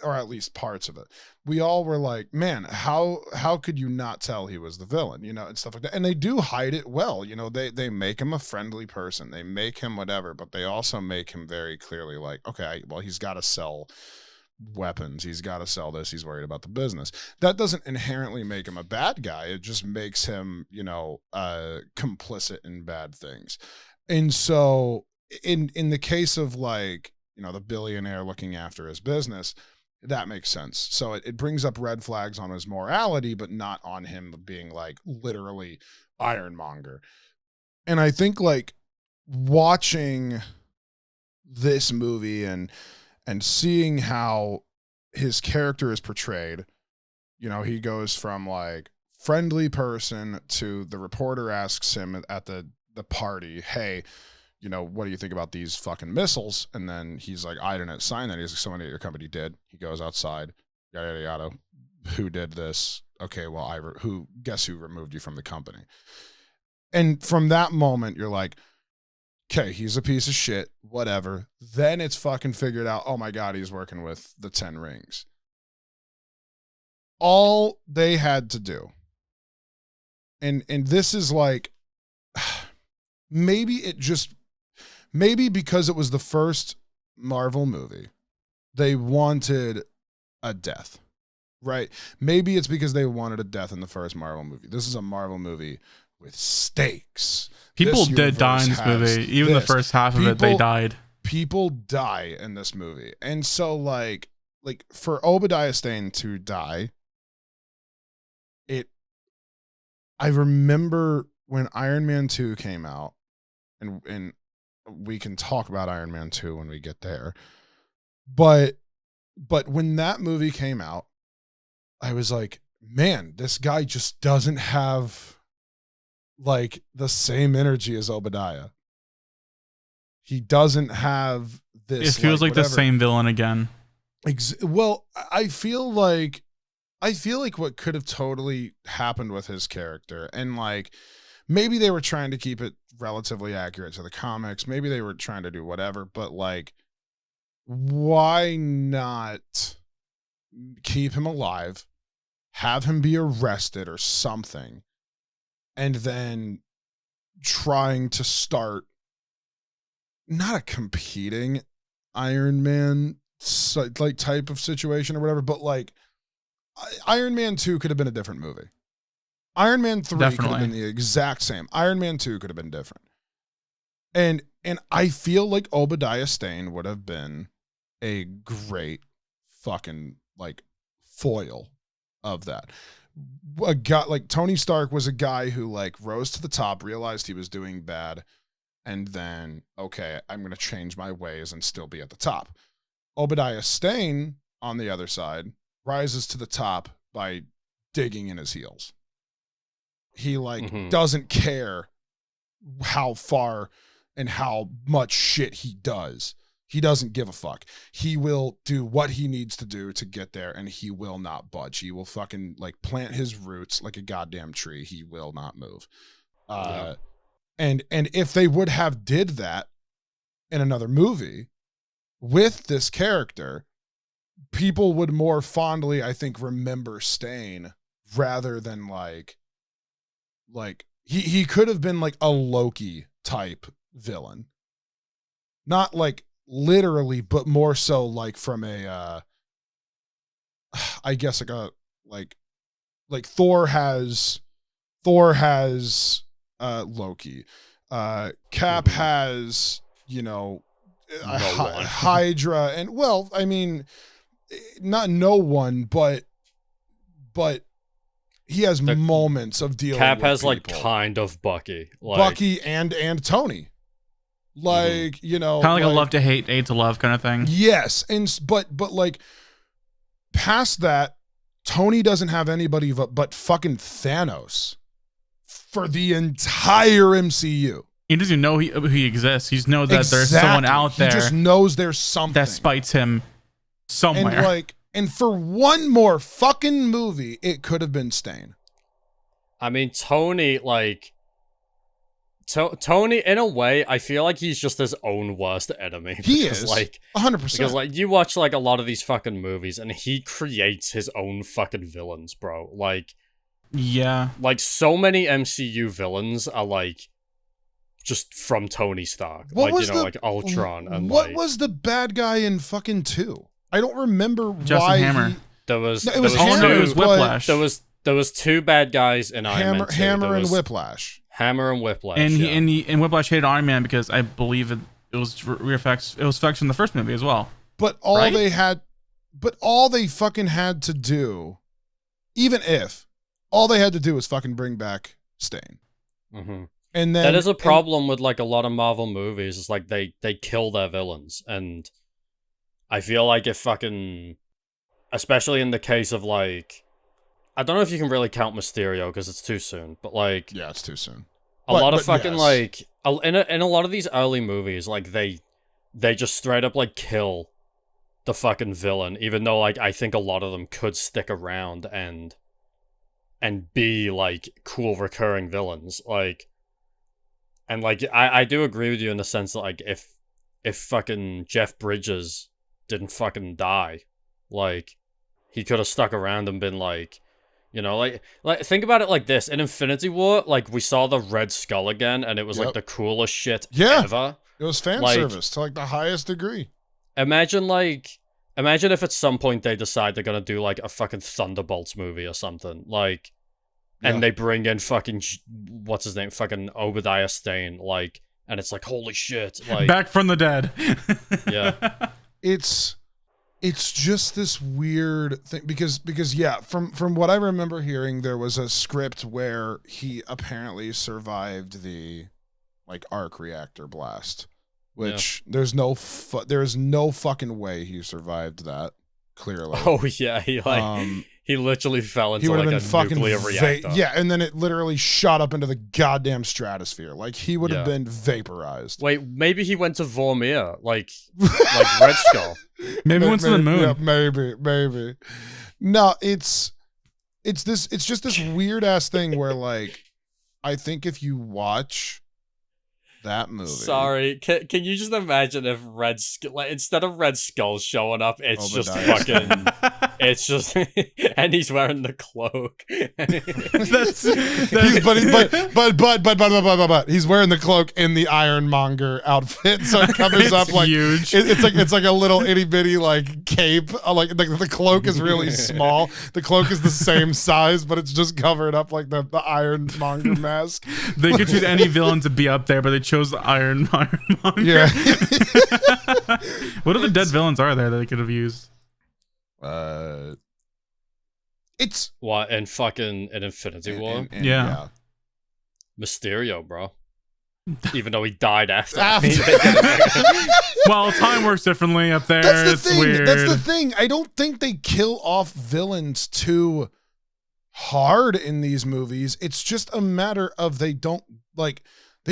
Speaker 1: or at least parts of it. We all were like, man, how could you not tell he was the villain, you know, and stuff like that. And they do hide it well, you know, they make him a friendly person, they make him whatever, but they also make him very clearly like, okay, well, he's got to sell weapons, he's got to sell this, he's worried about the business. That doesn't inherently make him a bad guy, it just makes him, you know, complicit in bad things. And so in the case of like, you know, the billionaire looking after his business, that makes sense. So it brings up red flags on his morality, but not on him being like literally Ironmonger. And I think like watching this movie and seeing how his character is portrayed, you know, he goes from like friendly person to the reporter asks him at the party, hey, you know, what do you think about these fucking missiles? And then he's like, I didn't sign that. He's like, someone at your company did. He goes outside, yada, yada, yada. Who did this? Okay, well, guess who removed you from the company? And from that moment, you're like, okay, he's a piece of shit, whatever. Then it's fucking figured out, oh my God, he's working with the 10 Rings. All they had to do, and this is like, maybe because it was the first Marvel movie, they wanted a death, right? Maybe it's because they wanted a death in the first Marvel movie. This is a Marvel movie with stakes.
Speaker 2: People did die in this movie. Even the first half of it, they died.
Speaker 1: People die in this movie. And so like for Obadiah Stane to die, I remember when Iron Man 2 came out, and we can talk about Iron Man 2 when we get there. But when that movie came out, I was like, man, this guy just doesn't have like the same energy as Obadiah. He doesn't have this.
Speaker 2: It feels like the same villain again.
Speaker 1: Well, I feel like what could have totally happened with his character, and like maybe they were trying to keep it relatively accurate to the comics. Maybe they were trying to do whatever, but like, why not keep him alive, have him be arrested or something, and then trying to start not a competing Iron Man like type of situation or whatever, but like Iron Man 2 could have been a different movie. Iron Man 3 could have been the exact same. Iron Man 2 could have been different. And I feel like Obadiah Stane would have been a great fucking like foil of that. A guy like Tony Stark was a guy who like rose to the top, realized he was doing bad, and then, okay, I'm going to change my ways and still be at the top. Obadiah Stane, on the other side, rises to the top by digging in his heels. He like doesn't care how far and how much shit he does. He doesn't give a fuck. He will do what he needs to do to get there, and he will not budge. He will fucking like plant his roots like a goddamn tree. He will not move. And if they would have did that in another movie with this character, people would more fondly, I think, remember Stane rather than like like he could have been like a Loki type villain. Not like literally, but more so like from a I guess like Thor has Loki. Cap has, Hydra, and well, I mean, not no one, but he has moments of dealing
Speaker 3: Cap
Speaker 1: with
Speaker 3: has
Speaker 1: people.
Speaker 3: like kind of Bucky. Like,
Speaker 1: Bucky and Tony. Like,
Speaker 2: kind of like a love to hate to love kind of thing.
Speaker 1: Yes. But like past that, Tony doesn't have anybody but fucking Thanos for the entire MCU.
Speaker 2: He doesn't even know he exists. He just knows that there's someone out there.
Speaker 1: He just knows there's something
Speaker 2: that spites him somewhere.
Speaker 1: And for one more fucking movie, it could have been Stane.
Speaker 3: I mean, Tony, like, Tony, in a way, I feel like he's just his own worst enemy.
Speaker 1: He is, like, 100%.
Speaker 3: Because, like, you watch, like, a lot of these fucking movies, and he creates his own fucking villains, bro. Like,
Speaker 2: yeah.
Speaker 3: Like, so many MCU villains are, like, just from Tony Stark.
Speaker 1: What
Speaker 3: like, like Ultron. And
Speaker 1: what was the bad guy in fucking 2? I don't remember
Speaker 2: Justin Hammer.
Speaker 3: There was
Speaker 2: it was Whiplash.
Speaker 3: There was two bad guys in Iron Man 2.
Speaker 1: Hammer and Whiplash.
Speaker 3: Hammer and Whiplash.
Speaker 2: And Whiplash hated Iron Man because I believe it was effects from the first movie as well.
Speaker 1: But all they fucking had to do, even if all they had to do was fucking bring back Stane.
Speaker 3: Mm-hmm.
Speaker 1: And then
Speaker 3: that is a problem with like a lot of Marvel movies. It's like they kill their villains, and I feel like if fucking, especially in the case of like, I don't know if you can really count Mysterio because it's too soon, but like,
Speaker 1: yeah, it's too soon.
Speaker 3: A lot of fucking like in a lot of these early movies, like they just straight up like kill the fucking villain, even though like I think a lot of them could stick around and be like cool recurring villains, like. And, like, I do agree with you in the sense that, like, if fucking Jeff Bridges didn't fucking die, like, he could have stuck around and been, like, like, think about it like this. In Infinity War, like, we saw the Red Skull again, and it was, like, the coolest shit ever.
Speaker 1: It was fan service to, like, the highest degree.
Speaker 3: Imagine if at some point they decide they're gonna do, like, a fucking Thunderbolts movie or something, like... And they bring in fucking, what's his name? Fucking Obadiah Stane, like, and it's like, holy shit, like.
Speaker 2: Back from the dead.
Speaker 3: Yeah.
Speaker 1: It's just this weird thing because yeah, from what I remember hearing, there was a script where he apparently survived the, like, arc reactor blast, which there's no fucking way he survived that, clearly.
Speaker 3: Oh, yeah, he literally fell into like a nuclear reactor.
Speaker 1: Yeah, and then it literally shot up into the goddamn stratosphere. Like, he would have been vaporized.
Speaker 3: Wait, maybe he went to Vormir, like Red Skull.
Speaker 2: Maybe he went to the moon.
Speaker 1: Yeah, maybe. No, it's just this weird ass thing where, like, I think if you watch that movie.
Speaker 3: Sorry, can you just imagine if instead of Red Skull showing up, it's Obadiah. Just fucking, it's just, and he's wearing the cloak.
Speaker 1: But he's wearing the cloak in the Ironmonger outfit, so it covers up like
Speaker 2: huge.
Speaker 1: It's like a little itty bitty like cape. Like the cloak is really small. The cloak is the same size, but it's just covered up like the Ironmonger mask.
Speaker 2: They could choose any villain to be up there, but they chose the Ironmonger.
Speaker 1: Yeah.
Speaker 2: What other dead villains are there that they could have used?
Speaker 1: It's
Speaker 3: what in Infinity War?
Speaker 2: Yeah.
Speaker 3: Mysterio, bro. Even though he died after.
Speaker 2: Well, time works differently up there.
Speaker 1: That's the thing.
Speaker 2: Weird.
Speaker 1: That's the thing. I don't think they kill off villains too hard in these movies. It's just a matter of they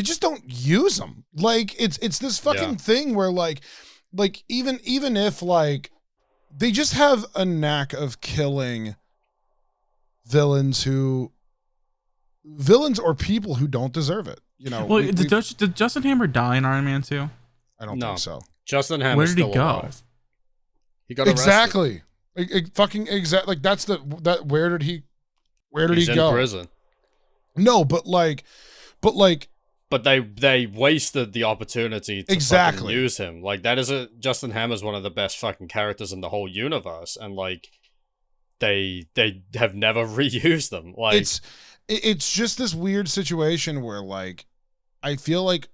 Speaker 1: just don't use them. Like, it's this fucking thing where like even if like they just have a knack of killing villains or people who don't deserve it.
Speaker 2: Well, did Justin Hammer die in Iron Man 2?
Speaker 1: I don't think so.
Speaker 3: Justin Hammer.
Speaker 2: Where did he go?
Speaker 3: Alive. He got arrested.
Speaker 1: Exactly. Like, that's where did he
Speaker 3: He's
Speaker 1: go?
Speaker 3: in prison.
Speaker 1: No, but
Speaker 3: they wasted the opportunity to
Speaker 1: exactly
Speaker 3: fucking use him. Like, that is Justin Hammer's one of the best fucking characters in the whole universe, and like they have never reused them. Like,
Speaker 1: it's just this weird situation where like I feel like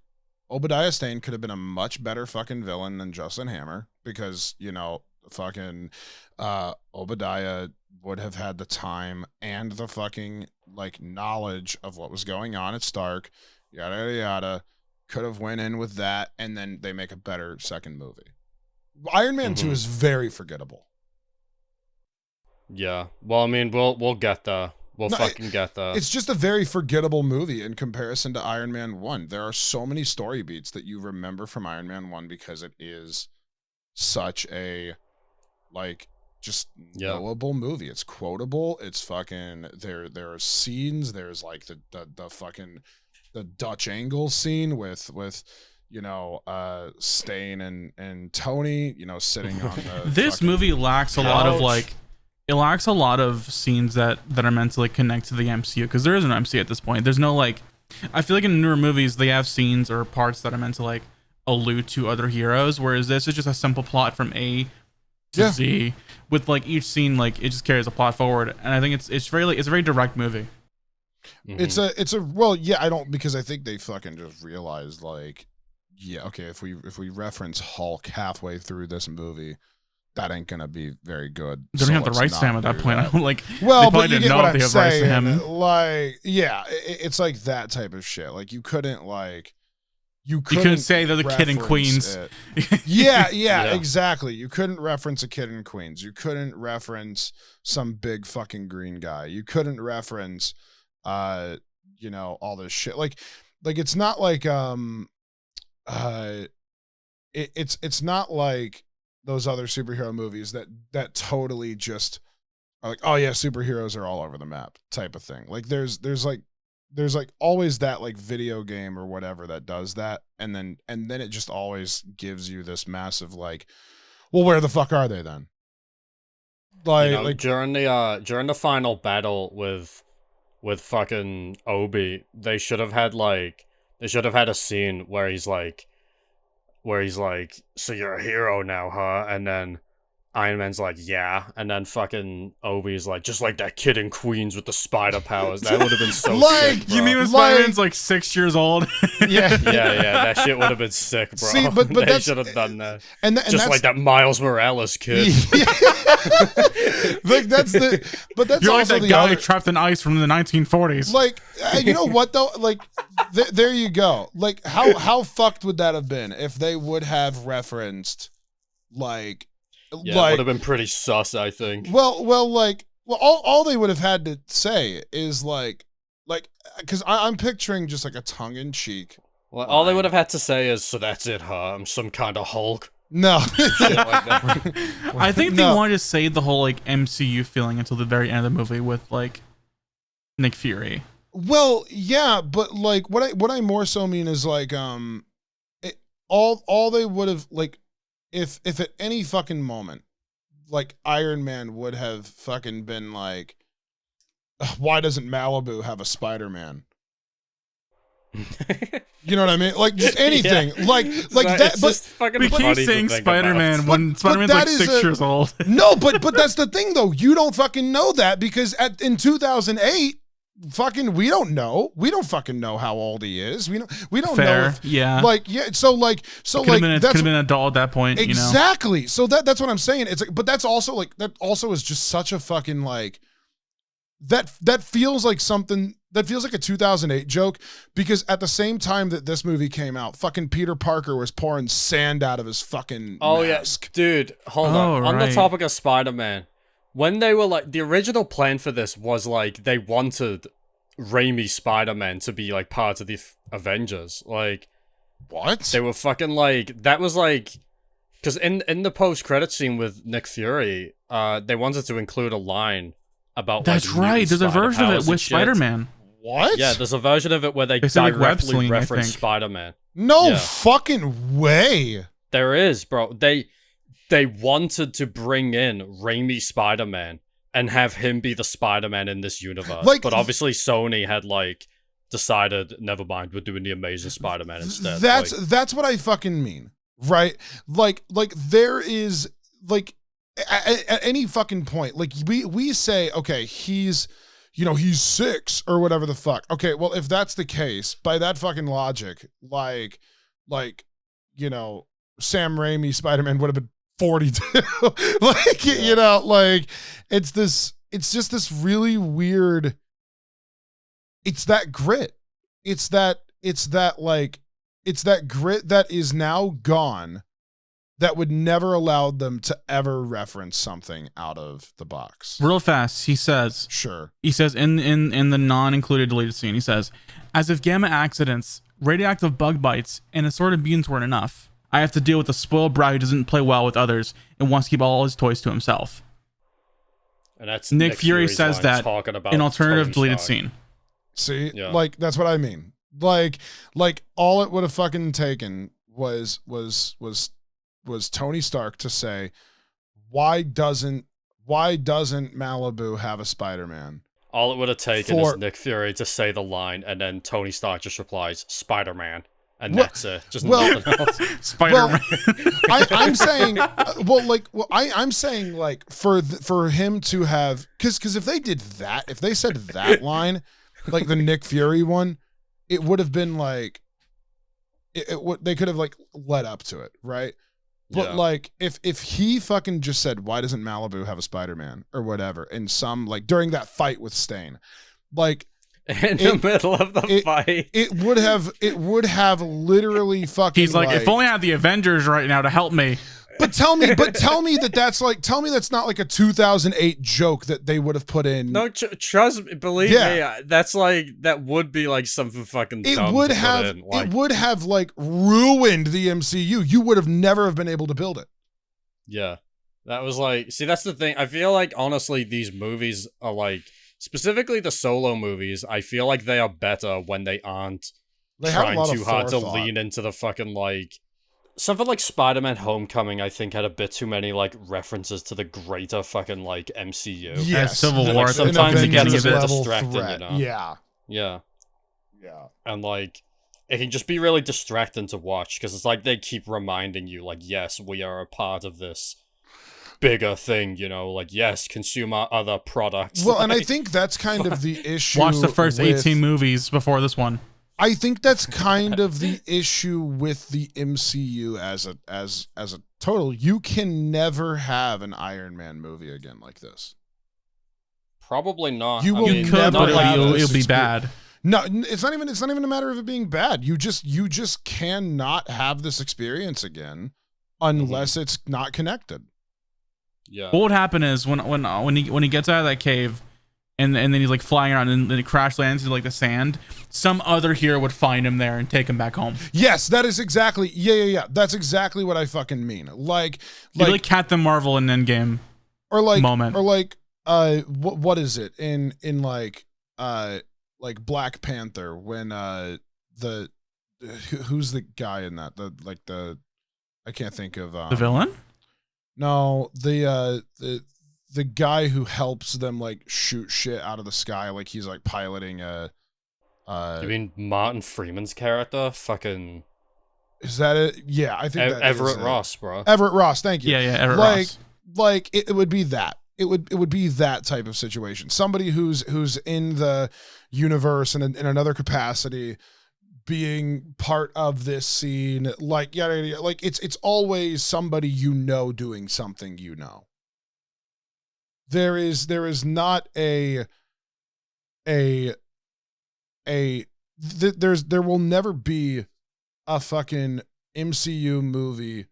Speaker 1: Obadiah Stane could have been a much better fucking villain than Justin Hammer, because, you know, fucking Obadiah would have had the time and the fucking like knowledge of what was going on at Stark, yada yada yada, could have went in with that, and then they make a better second movie. Iron Man 2 is very forgettable.
Speaker 3: Yeah. Well, I mean, we'll get there. We'll fucking get there.
Speaker 1: It's just a very forgettable movie in comparison to Iron Man 1. There are so many story beats that you remember from Iron Man 1 because it is such a, like, just knowable movie. It's quotable. It's fucking, there are scenes. There's like the fucking, the Dutch angle scene with you know, Stane and Tony, you know, sitting on the
Speaker 2: this movie lacks a lot of like, it lacks a lot of scenes that are meant to like connect to the MCU, because there is an MCU at this point. There's no like, I feel like in newer movies they have scenes or parts that are meant to like allude to other heroes, whereas this is just a simple plot from A to Z, with like each scene like it just carries a plot forward, and I think it's very like, it's a very direct movie.
Speaker 1: It's a well, yeah, I don't, because I think they fucking just realized like, yeah, okay, if we reference Hulk halfway through this movie, that ain't gonna be very good.
Speaker 2: They don't have the rights to him at that point. I don't like.
Speaker 1: Well,
Speaker 2: they
Speaker 1: but you
Speaker 2: didn't
Speaker 1: get
Speaker 2: know
Speaker 1: what
Speaker 2: if
Speaker 1: I'm
Speaker 2: they have rights to
Speaker 1: saying.
Speaker 2: him.
Speaker 1: Like, yeah, it's like that type of shit. Like, you couldn't like, you
Speaker 2: couldn't say they're the kid in Queens.
Speaker 1: Yeah, exactly. You couldn't reference a kid in Queens. You couldn't reference some big fucking green guy. You couldn't reference, you know, all this shit. Like it's not like it's not like those other superhero movies that totally just are like, oh yeah, superheroes are all over the map type of thing. Like there's always that like video game or whatever that does that, and then it just always gives you this massive like, well, where the fuck are they then? Like,
Speaker 3: you know, like during the final battle with fucking Obi, they should have had a scene where he's like, so you're a hero now, huh? And then Iron Man's like, yeah. And then fucking Obi's like, just like that kid in Queens with the spider powers. That would have been so sick, bro.
Speaker 2: You mean when Spider-Man's like 6 years old?
Speaker 3: Yeah. That shit would have been sick, bro.
Speaker 1: See, but
Speaker 3: they should have done that.
Speaker 1: And
Speaker 3: just
Speaker 1: that's
Speaker 3: like that Miles Morales kid.
Speaker 1: Like that's
Speaker 2: You're like
Speaker 1: also
Speaker 2: that
Speaker 1: the
Speaker 2: guy
Speaker 1: other,
Speaker 2: trapped in ice from the 1940s.
Speaker 1: like, you know what though? Like, there you go. Like, how fucked would that have been if they would have referenced, like,
Speaker 3: yeah, it would have been pretty sus, I think.
Speaker 1: Well, all they would have had to say is like, because I'm picturing just like a tongue in cheek.
Speaker 3: Well, all they would have had to say is, so that's it, huh? I'm some kind of Hulk.
Speaker 1: No.
Speaker 3: Shit like that.
Speaker 2: I think they wanted to save the whole like MCU feeling until the very end of the movie with like Nick Fury.
Speaker 1: Well, yeah, but like what I more so mean is like all they would have, like, if at any fucking moment, like, Iron Man would have fucking been like, why doesn't Malibu have a Spider-Man? You know what I mean? Like, just anything. Yeah. Like that. But
Speaker 2: we keep saying Spider-Man when Spider-Man's like 6 years old.
Speaker 1: No, but that's the thing though. You don't fucking know that, because in 2008, fucking, we don't know. We don't fucking know how old he is. We don't know. If,
Speaker 2: yeah.
Speaker 1: Like, yeah. So like
Speaker 2: could have been an adult at that point.
Speaker 1: Exactly.
Speaker 2: You know?
Speaker 1: So that's what I'm saying. It's like, but that's also like, that also is just such a fucking like, that feels like something. That feels like a 2008 joke, because at the same time that this movie came out, fucking Peter Parker was pouring sand out of his fucking mask.
Speaker 3: Yeah, dude, hold on. Right. On the topic of Spider-Man, when they were like, the original plan for this was like, they wanted Raimi Spider-Man to be like part of the Avengers. Like,
Speaker 1: what?
Speaker 3: They were fucking like, that was like, because in the post-credit scene with Nick Fury, they wanted to include a line about
Speaker 2: that's
Speaker 3: like,
Speaker 2: right. There's a version of it with Spider-Man.
Speaker 1: What?
Speaker 3: Yeah, there's a version of it where they directly reference Spider-Man.
Speaker 1: No fucking way.
Speaker 3: There is, bro. They wanted to bring in Raimi Spider-Man and have him be the Spider-Man in this universe. Like, but obviously Sony had like decided, never mind, we're doing the Amazing Spider-Man instead.
Speaker 1: That's what I fucking mean, right? Like there is like at any fucking point, like we say, okay, he's 6 or whatever the fuck. Okay, well, if that's the case, by that fucking logic, like Sam Raimi Spider-Man would have been 42. It's just this really weird. It's that grit. It's that grit that is now gone, that would never allow them to ever reference something out of the box.
Speaker 2: Real fast, he says.
Speaker 1: Sure.
Speaker 2: He says in the non-included deleted scene, he says, as if gamma accidents, radioactive bug bites, and assorted beans weren't enough, I have to deal with a spoiled brat who doesn't play well with others and wants to keep all his toys to himself.
Speaker 3: And that's
Speaker 2: Nick Fury says that in alternative deleted scene.
Speaker 1: See, like that's what I mean. Like all it would have fucking taken was Tony Stark to say, why doesn't Malibu have a Spider-Man?
Speaker 3: All it would have taken is Nick Fury to say the line, and then Tony Stark just replies, Spider-Man. And that's it. Just nothing else.
Speaker 2: Spider-Man.
Speaker 1: I'm saying, I'm saying like for him to have, because if they did that, if they said that line, like the Nick Fury one, it would have been like, they could have like led up to it, right? But like if he fucking just said, why doesn't Malibu have a Spider-Man or whatever, in some like during that fight with Stane, like
Speaker 3: in the middle of the fight,
Speaker 1: it would have literally fucking.
Speaker 2: He's like, if only I had the Avengers right now to help me.
Speaker 1: But tell me that's not like a 2008 joke that they would have put in.
Speaker 3: No, believe me, that would be like something fucking dumb.
Speaker 1: It would have like ruined the MCU. You would have never have been able to build it.
Speaker 3: Yeah. That was like, see, that's the thing. I feel like honestly these movies are like, specifically the solo movies, I feel like they are better when they aren't trying too hard to lean into the fucking like. Something like Spider-Man Homecoming, I think, had a bit too many, like, references to the greater fucking, like, MCU.
Speaker 1: Yes.
Speaker 2: Civil War.
Speaker 3: Like, sometimes it gets a bit distracting,
Speaker 1: threat.
Speaker 3: you know?
Speaker 1: Yeah.
Speaker 3: Yeah. And, like, it can just be really distracting to watch, because it's like they keep reminding you, like, yes, we are a part of this bigger thing, you know? Like, yes, consume our other products.
Speaker 1: Well, and I think that's kind of the issue.
Speaker 2: Watch the first 18 movies before this one.
Speaker 1: I think that's kind of the issue with the MCU as a total. You can never have an Iron Man movie again like this.
Speaker 3: Probably not.
Speaker 1: You will
Speaker 2: could, but it'll be bad.
Speaker 1: No, it's not even a matter of it being bad. You just cannot have this experience again unless it's not connected.
Speaker 3: Yeah.
Speaker 2: What would happen is when he gets out of that cave, and then he's like flying around, and then he crash lands into like the sand, some other hero would find him there and take him back home.
Speaker 1: Yes, that is exactly. Yeah. That's exactly what I fucking mean. Like
Speaker 2: Captain Marvel in Endgame,
Speaker 1: or like
Speaker 2: moment,
Speaker 1: or like what is it in like Black Panther when who's the guy in that, I can't think of
Speaker 2: the villain.
Speaker 1: No, the guy who helps them like shoot shit out of the sky, like he's like piloting a.
Speaker 3: You mean Martin Freeman's character? Fucking.
Speaker 1: Is that it? Yeah, I think that
Speaker 3: Everett Ross, bro.
Speaker 1: Everett Ross, thank you.
Speaker 2: Yeah, Everett Ross.
Speaker 1: Like it would be that. It would be that type of situation. Somebody who's in the universe and in another capacity, being part of this scene, like like it's always somebody doing something . There is not there will never be a fucking MCU movie.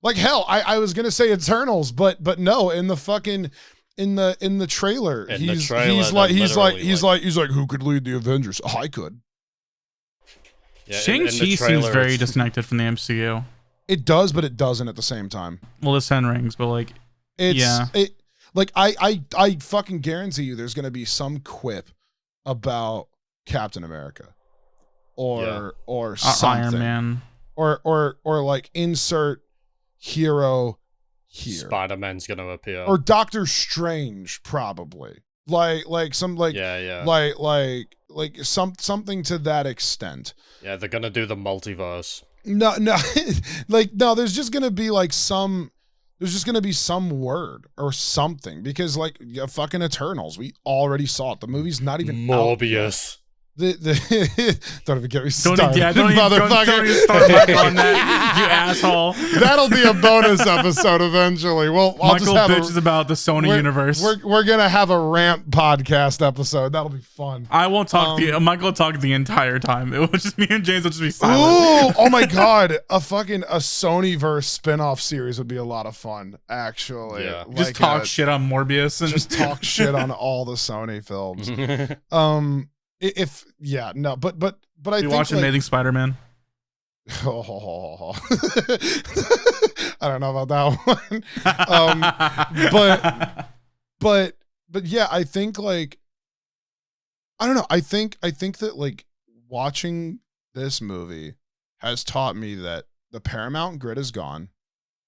Speaker 1: Like hell, I was gonna say Eternals, but no, in the fucking in the trailer, he's like, who could lead the Avengers? Oh, I could.
Speaker 2: Yeah, Shang-Chi seems very disconnected from the MCU.
Speaker 1: It does, but it doesn't at the same time.
Speaker 2: Well, the Ten Rings, but like,
Speaker 1: like I fucking guarantee you, there's gonna be some quip about Captain America, or something,
Speaker 2: Iron Man,
Speaker 1: or like insert hero here.
Speaker 3: Spider-Man's gonna appear,
Speaker 1: or Doctor Strange probably. Like some like like something to that extent.
Speaker 3: Yeah, they're gonna do the multiverse.
Speaker 1: No, like no. There's just gonna be like some. There's just gonna be some word or something because like fucking Eternals, we already saw it. The movie's not even
Speaker 3: Morbius.
Speaker 1: Don't even get me started,
Speaker 2: don't even start Michael on that, you asshole.
Speaker 1: That'll be a bonus episode eventually. Well, I'll
Speaker 2: Michael
Speaker 1: just have
Speaker 2: bitches about the Sony universe.
Speaker 1: We're gonna have a rant podcast episode. That'll be fun.
Speaker 2: I won't talk. Michael will talk the entire time. It will just me and James will just be silent.
Speaker 1: Ooh, oh my god, a Sonyverse spinoff series would be a lot of fun. Actually,
Speaker 3: Yeah.
Speaker 2: Just talk shit on Morbius and
Speaker 1: just talk shit on all the Sony films. But I
Speaker 2: you
Speaker 1: think
Speaker 2: watch Amazing Spider-Man.
Speaker 1: I don't know about that one. But yeah, I think like I don't know. I think that like watching this movie has taught me that the Paramount grid is gone.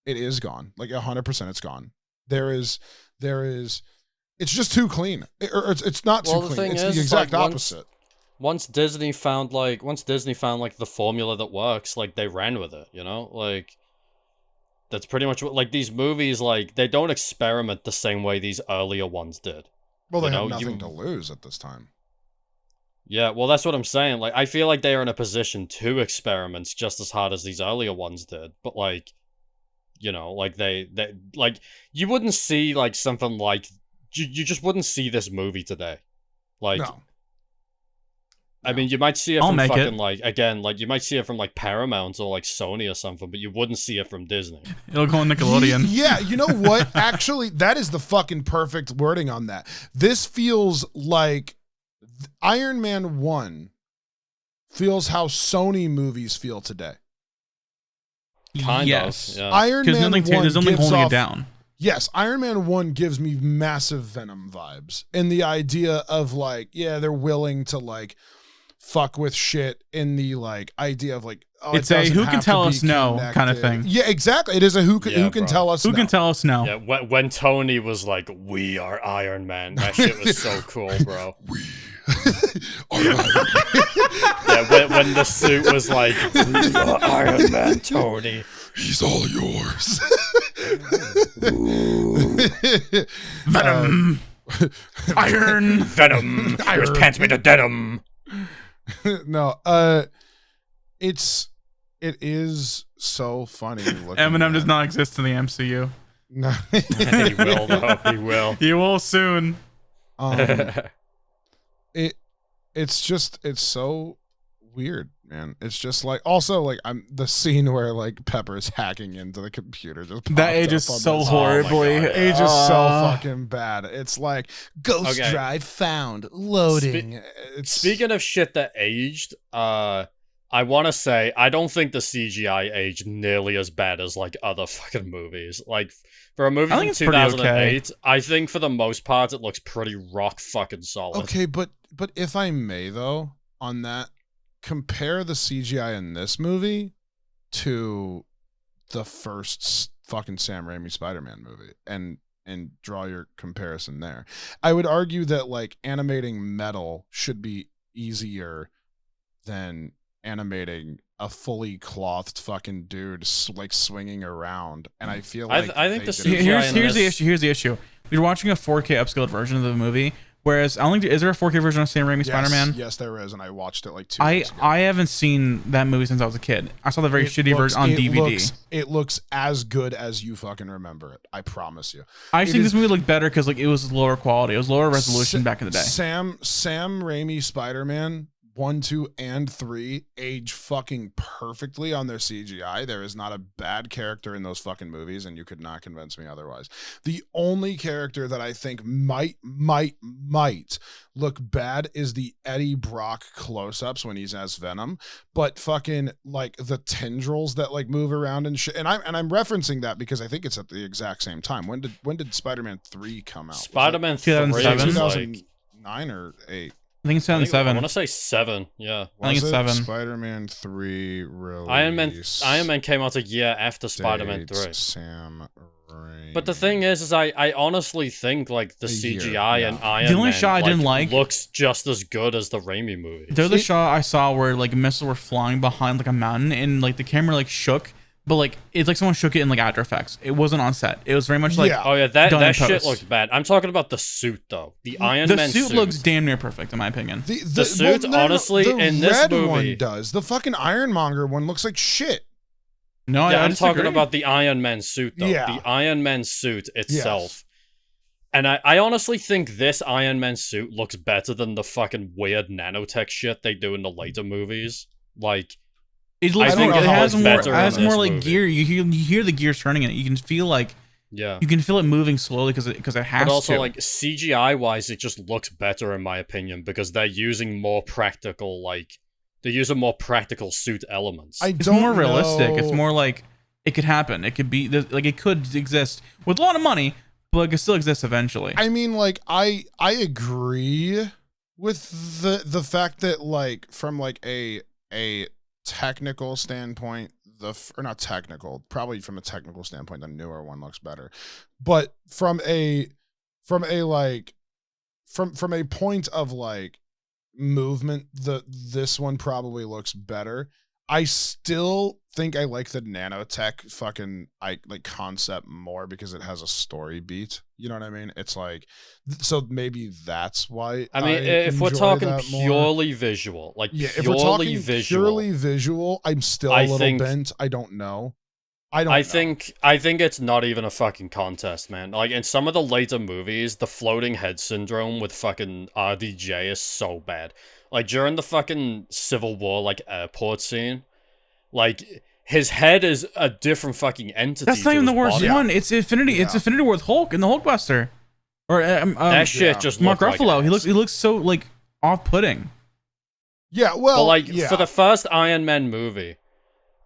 Speaker 1: It is gone. Like 100% it's gone. There is it's just too clean. It's not too clean. It's the exact opposite.
Speaker 3: Once Disney found like the formula that works, like they ran with it, you know? Like that's pretty much what, like these movies, like they don't experiment the same way these earlier ones did.
Speaker 1: Well, they have nothing to lose at this time.
Speaker 3: Yeah, well that's what I'm saying. Like I feel like they are in a position to experiment just as hard as these earlier ones did. But like, you know, like they like you wouldn't see like something like you just wouldn't see this movie today. Like
Speaker 1: no.
Speaker 3: I mean, you might see it from fucking, like, again, like, you might see it from, like, Paramount or, like, Sony or something, but you wouldn't see it from Disney.
Speaker 2: It'll go on Nickelodeon.
Speaker 1: Yeah, you know what? Actually, that is the fucking perfect wording on that. This feels like Iron Man 1 feels how Sony movies feel today.
Speaker 3: Kind of, yeah.
Speaker 1: Iron Man 1
Speaker 2: there's only
Speaker 1: gives
Speaker 2: holding
Speaker 1: off,
Speaker 2: it down.
Speaker 1: Yes, Iron Man 1 gives me massive Venom vibes. And the idea of, like, yeah, they're willing to, like, fuck with shit in the like idea of like
Speaker 2: it's a who can tell us no kind of thing.
Speaker 1: Yeah, exactly. It is a who can tell us
Speaker 2: who can tell us no.
Speaker 3: Yeah, when Tony was like, "We are Iron Man," that shit was so cool, bro.
Speaker 1: We are Iron Man.
Speaker 3: Yeah, when the suit was like, "We are Iron Man, Tony.
Speaker 1: He's all yours."
Speaker 2: Venom, Iron
Speaker 3: Venom. His pants made of denim.
Speaker 1: No, it is so funny.
Speaker 2: Eminem does not exist in the MCU.
Speaker 1: No,
Speaker 3: he will though. He will.
Speaker 2: He will soon.
Speaker 1: It's so weird, man. It's just like also like the scene where like Pepper's hacking into the computer just
Speaker 2: that ages so horribly.
Speaker 1: It ages so fucking bad. It's like ghost drive found loading.
Speaker 3: Speaking of shit that aged, I want to say I don't think the CGI aged nearly as bad as like other fucking movies. Like for a movie from 2008, I think for the most part it looks pretty rock fucking solid.
Speaker 1: Okay, but if I may though, on that, compare the CGI in this movie to the first fucking Sam Raimi Spider-Man movie and draw your comparison there. I would argue that like animating metal should be easier than animating a fully clothed fucking dude like swinging around, and I feel like
Speaker 3: I think
Speaker 2: here's the issue. You're watching a 4K upscaled version of the movie. Whereas I don't think is there a 4K version of Sam Raimi Spider-Man?
Speaker 1: Yes, there is, and I watched it like 2 weeks ago.
Speaker 2: I haven't seen that movie since I was a kid. I saw the very shitty version on DVD.
Speaker 1: It looks as good as you fucking remember it. I promise you.
Speaker 2: I think this movie looked better because like it was lower quality. It was lower resolution back in the day.
Speaker 1: Sam Raimi Spider-Man 1, 2, and 3 age fucking perfectly on their CGI. There is not a bad character in those fucking movies, and you could not convince me otherwise. The only character that I think might look bad is the Eddie Brock close-ups when he's as Venom, but fucking like the tendrils that like move around and shit. And I'm referencing that because I think it's at the exact same time. When did Spider-Man 3 come out?
Speaker 3: Spider-Man 3
Speaker 1: 2009 or 8?
Speaker 2: I think it's 2007.
Speaker 3: I want to say 7. Yeah,
Speaker 2: I think it's 7.
Speaker 1: Spider-Man 3 release.
Speaker 3: Iron Man came out a year after Spider-Man 3.
Speaker 1: Sam
Speaker 3: But the thing is I honestly think like the CGI and Iron
Speaker 2: The only
Speaker 3: Man
Speaker 2: shot I didn't like
Speaker 3: looks just as good as the Raimi movies.
Speaker 2: They're the shot I saw where like missiles were flying behind like a mountain and like the camera like shook, but like it's like someone shook it in like After Effects. It wasn't on set. It was very much like
Speaker 3: oh yeah, that shit
Speaker 2: post.
Speaker 3: looked bad. I'm talking about the suit though. The Iron Man suit.
Speaker 2: The suit looks damn near perfect in my opinion.
Speaker 3: The suit, honestly, in this
Speaker 1: red
Speaker 3: movie,
Speaker 1: one does. The fucking Ironmonger one looks like shit.
Speaker 2: No,
Speaker 3: yeah,
Speaker 2: I
Speaker 3: I'm talking
Speaker 2: disagree.
Speaker 3: about the Iron Man suit though.
Speaker 1: Yeah.
Speaker 3: The Iron Man suit itself.
Speaker 1: Yes.
Speaker 3: And I honestly think this Iron Man suit looks better than the fucking weird nanotech shit they do in the later movies. Like,
Speaker 2: it looks
Speaker 3: I think
Speaker 2: it has more,
Speaker 3: better
Speaker 2: it has
Speaker 3: in
Speaker 2: more
Speaker 3: this
Speaker 2: like
Speaker 3: movie.
Speaker 2: gear. You hear the gears turning in it. You can feel like
Speaker 3: yeah.
Speaker 2: you can feel it moving slowly because it has to.
Speaker 3: But also, like, CGI wise, it just looks better in my opinion because they're using more practical, like, they're using more practical suit elements.
Speaker 2: It's more realistic. It's more like it could happen. It could be like it could exist with a lot of money, but it could still exist eventually.
Speaker 1: I mean, like I agree with the fact that like from like a technical standpoint, or not technical, probably from a technical standpoint, the newer one looks better. But from a point of like movement, this one probably looks better. I still think I like the nanotech fucking concept more because it has a story beat. You know what I mean? It's like, so maybe that's why.
Speaker 3: I mean, if we're talking purely visual, like
Speaker 1: if we're talking purely visual, I'm still a little bent. I don't know. I
Speaker 3: think it's not even a fucking contest, man. Like in some of the later movies, the floating head syndrome with fucking RDJ is so bad. Like during the fucking Civil War like airport scene, like his head is a different fucking entity.
Speaker 2: That's not even the worst one. It's Infinity.
Speaker 1: Yeah.
Speaker 2: It's Infinity War with Hulk and the Hulkbuster. Or
Speaker 3: that shit just
Speaker 2: Mark Ruffalo.
Speaker 3: Like
Speaker 2: he looks so like off-putting.
Speaker 1: Yeah, well,
Speaker 3: but like for the first Iron Man movie,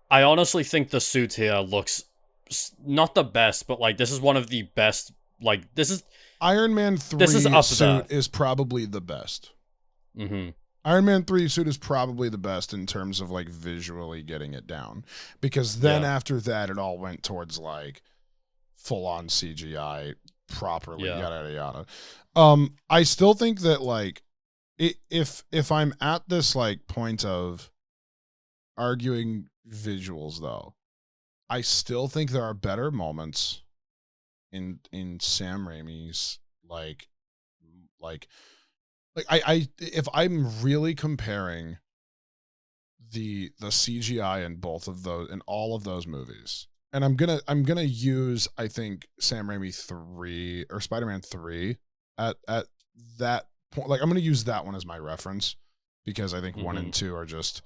Speaker 3: I honestly think the suit here looks not the best, but like this is one of the best. Like this is
Speaker 1: Iron Man 3
Speaker 3: this is up
Speaker 1: suit
Speaker 3: there.
Speaker 1: is probably the best.
Speaker 3: Mm-hmm.
Speaker 1: Iron Man 3 suit is probably the best in terms of like visually getting it down, because then after that it all went towards like full on CGI properly, yada yada yada. I still think that like if I'm at this like point of arguing visuals though, I still think there are better moments in Sam Raimi's like I if I'm really comparing the CGI in both of those, in all of those movies, and I'm gonna use I think Sam Raimi 3 or Spider-Man 3 at that point. Like I'm gonna use that one as my reference because I think 1 and 2 are just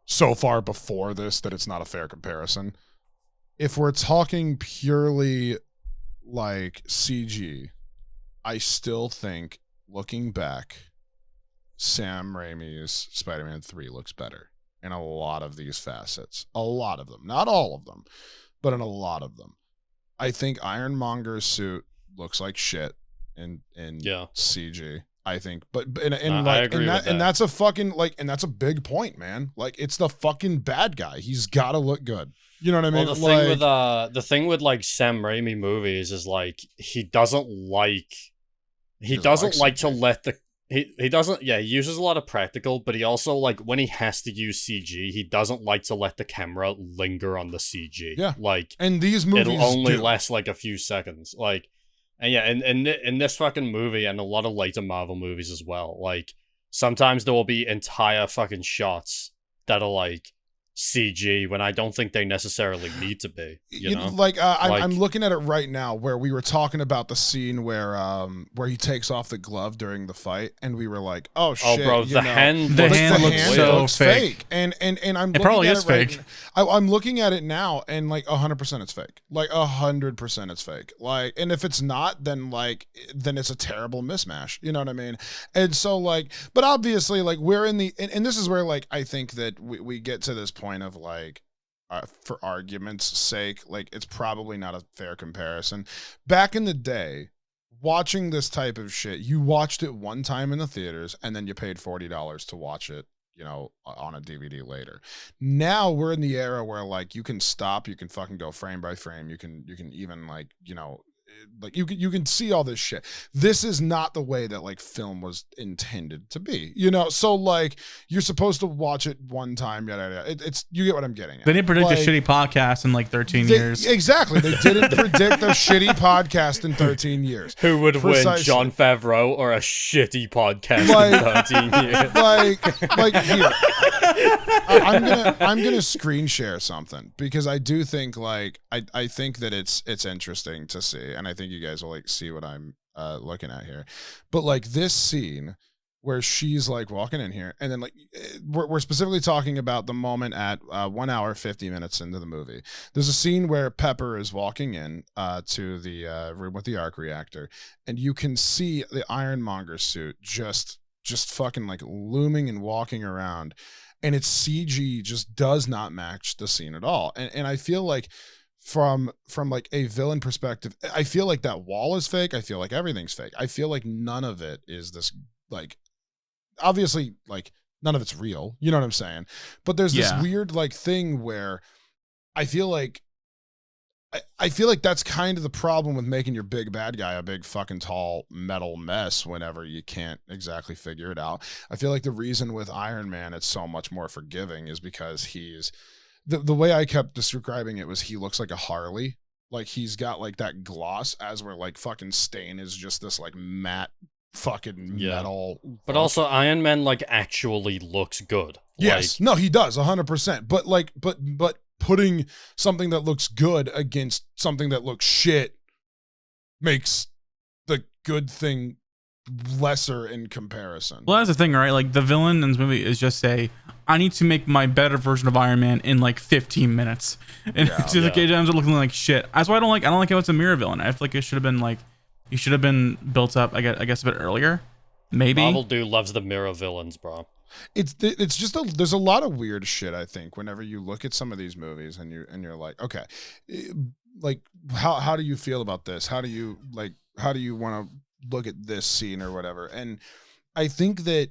Speaker 1: so far before this that it's not a fair comparison. If we're talking purely like CG, I still think, looking back, Sam Raimi's Spider-Man 3 looks better in a lot of these facets. A lot of them. Not all of them, but in a lot of them. I think Ironmonger's suit looks like shit in CG. I think, and that's a fucking and that's a big point, man. Like it's the fucking bad guy. He's got to look good. You know what I mean?
Speaker 3: Well, the thing with like Sam Raimi movies is like he doesn't like to let the he doesn't he uses a lot of practical, but he also like when he has to use CG, he doesn't like to let the camera linger on the CG.
Speaker 1: Yeah,
Speaker 3: like
Speaker 1: and these movies
Speaker 3: it'll only last like a few seconds. Like and in this fucking movie and a lot of later Marvel movies as well, like sometimes there will be entire fucking shots that are like CG when I don't think they necessarily need to be. You know?
Speaker 1: I'm looking at it right now where we were talking about the scene where he takes off the glove during the fight, and we were like, oh shit,
Speaker 3: bro, the hand
Speaker 2: looks so fake.
Speaker 1: And I'm
Speaker 2: it probably is fake.
Speaker 1: I'm looking at it now, and like 100% it's fake. Like 100% it's fake. Like, and if it's not, then it's a terrible mismatch. You know what I mean? And so like, but obviously like we're in the and this is where like I think that we get to this point of like for argument's sake, like it's probably not a fair comparison. Back in the day, watching this type of shit, you watched it one time in the theaters and then you paid $40 to watch it, on a DVD later. Now we're in the era where like you can stop, you can fucking go frame by frame, you can even like, like you can see all this shit. This is not the way that like film was intended to be, so like you're supposed to watch it one time. It's you get what I'm getting at.
Speaker 2: They didn't predict
Speaker 1: like,
Speaker 2: a shitty podcast in like 13 years.
Speaker 1: Exactly. They didn't predict a shitty podcast in 13 years.
Speaker 3: Who would win, Jon Favreau or a shitty podcast in 13 years?
Speaker 1: Like here. I'm gonna screen share something because I do think like I think that it's interesting to see, and I think you guys will like see what I'm looking at here. But like this scene where she's like walking in here, and then like we're specifically talking about the moment at 1 hour 50 minutes into the movie. There's a scene where Pepper is walking in to the room with the arc reactor, and you can see the Ironmonger suit just fucking like looming and walking around. And its CG just does not match the scene at all. And I feel like from like a villain perspective, I feel like that wall is fake. I feel like everything's fake. I feel like none of it is this, like, obviously, like, none of it's real. You know what I'm saying? But there's this weird, like, thing where I feel like that's kind of the problem with making your big bad guy a big fucking tall metal mess whenever you can't exactly figure it out. I feel like the reason with Iron Man it's so much more forgiving is because he's the way I kept describing it was he looks like a Harley. Like he's got like that gloss, as where like fucking Stane is just this like matte fucking metal.
Speaker 3: But also Iron Man like actually looks good.
Speaker 1: Yes. No, he does 100%. But like but putting something that looks good against something that looks shit makes the good thing lesser in comparison.
Speaker 2: Well, that's the thing, right? Like the villain in this movie is just I need to make my better version of Iron Man in like 15 minutes, and the Cage ends up looking like shit. That's why I don't like how it's a mirror villain. I feel like it should have been like he should have been built up. I guess a bit earlier, maybe.
Speaker 3: Marvel dude loves the mirror villains, bro.
Speaker 1: It's just there's a lot of weird shit. I think whenever you look at some of these movies and you're like, okay, like how do you feel about this? How do you want to look at this scene or whatever? And I think that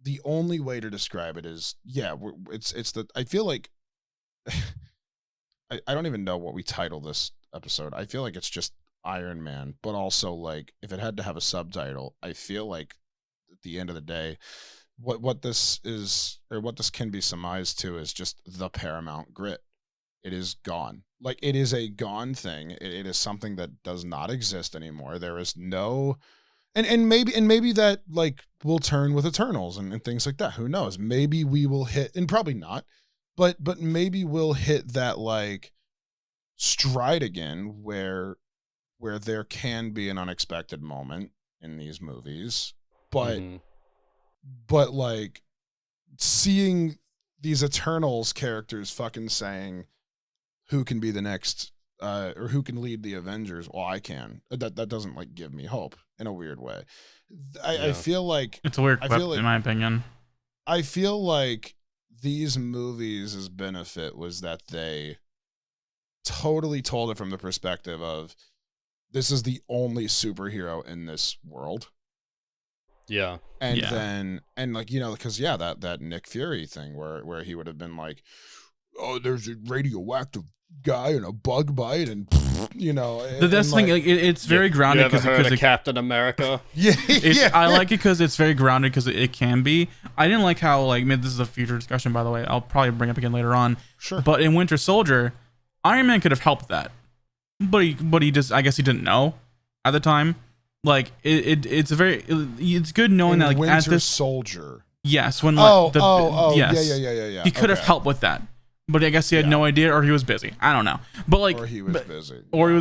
Speaker 1: the only way to describe it is I feel like I don't even know what we title this episode. I feel like it's just Iron Man, but also like if it had to have a subtitle, I feel like at the end of the day, what this is, or what this can be surmised to, is just the Paramount grit. It is gone. Like it is a gone thing. It is something that does not exist anymore. There is no, and maybe that like will turn with Eternals and things like that. Who knows? Maybe we will hit, and probably not, but maybe we'll hit that like stride again where there can be an unexpected moment in these movies, but. But like seeing these Eternals characters fucking saying who can be the next or who can lead the Avengers, well, I can. That doesn't like give me hope in a weird way. I feel like
Speaker 2: it's a weird clip, in my opinion.
Speaker 1: I feel like these movies' benefit was that they totally told it from the perspective of this is the only superhero in this world.
Speaker 3: Yeah.
Speaker 1: And then, and like, because that Nick Fury thing where he would have been like, oh, there's a radioactive guy and a bug bite, and
Speaker 2: that's the thing. Like, it's very grounded.
Speaker 3: You ever heard of Captain America?
Speaker 2: I like it because it's very grounded because it can be. I didn't like how this is a future discussion, by the way. I'll probably bring up again later on.
Speaker 1: Sure.
Speaker 2: But in Winter Soldier, Iron Man could have helped that, but he just, I guess he didn't know at the time. Like it's good knowing that like
Speaker 1: Winter
Speaker 2: as this
Speaker 1: Soldier.
Speaker 2: Yes, when
Speaker 1: yes.
Speaker 2: Yeah. He could have helped with that, but I guess he had no idea, or he was busy. I don't know, but like,
Speaker 1: or he was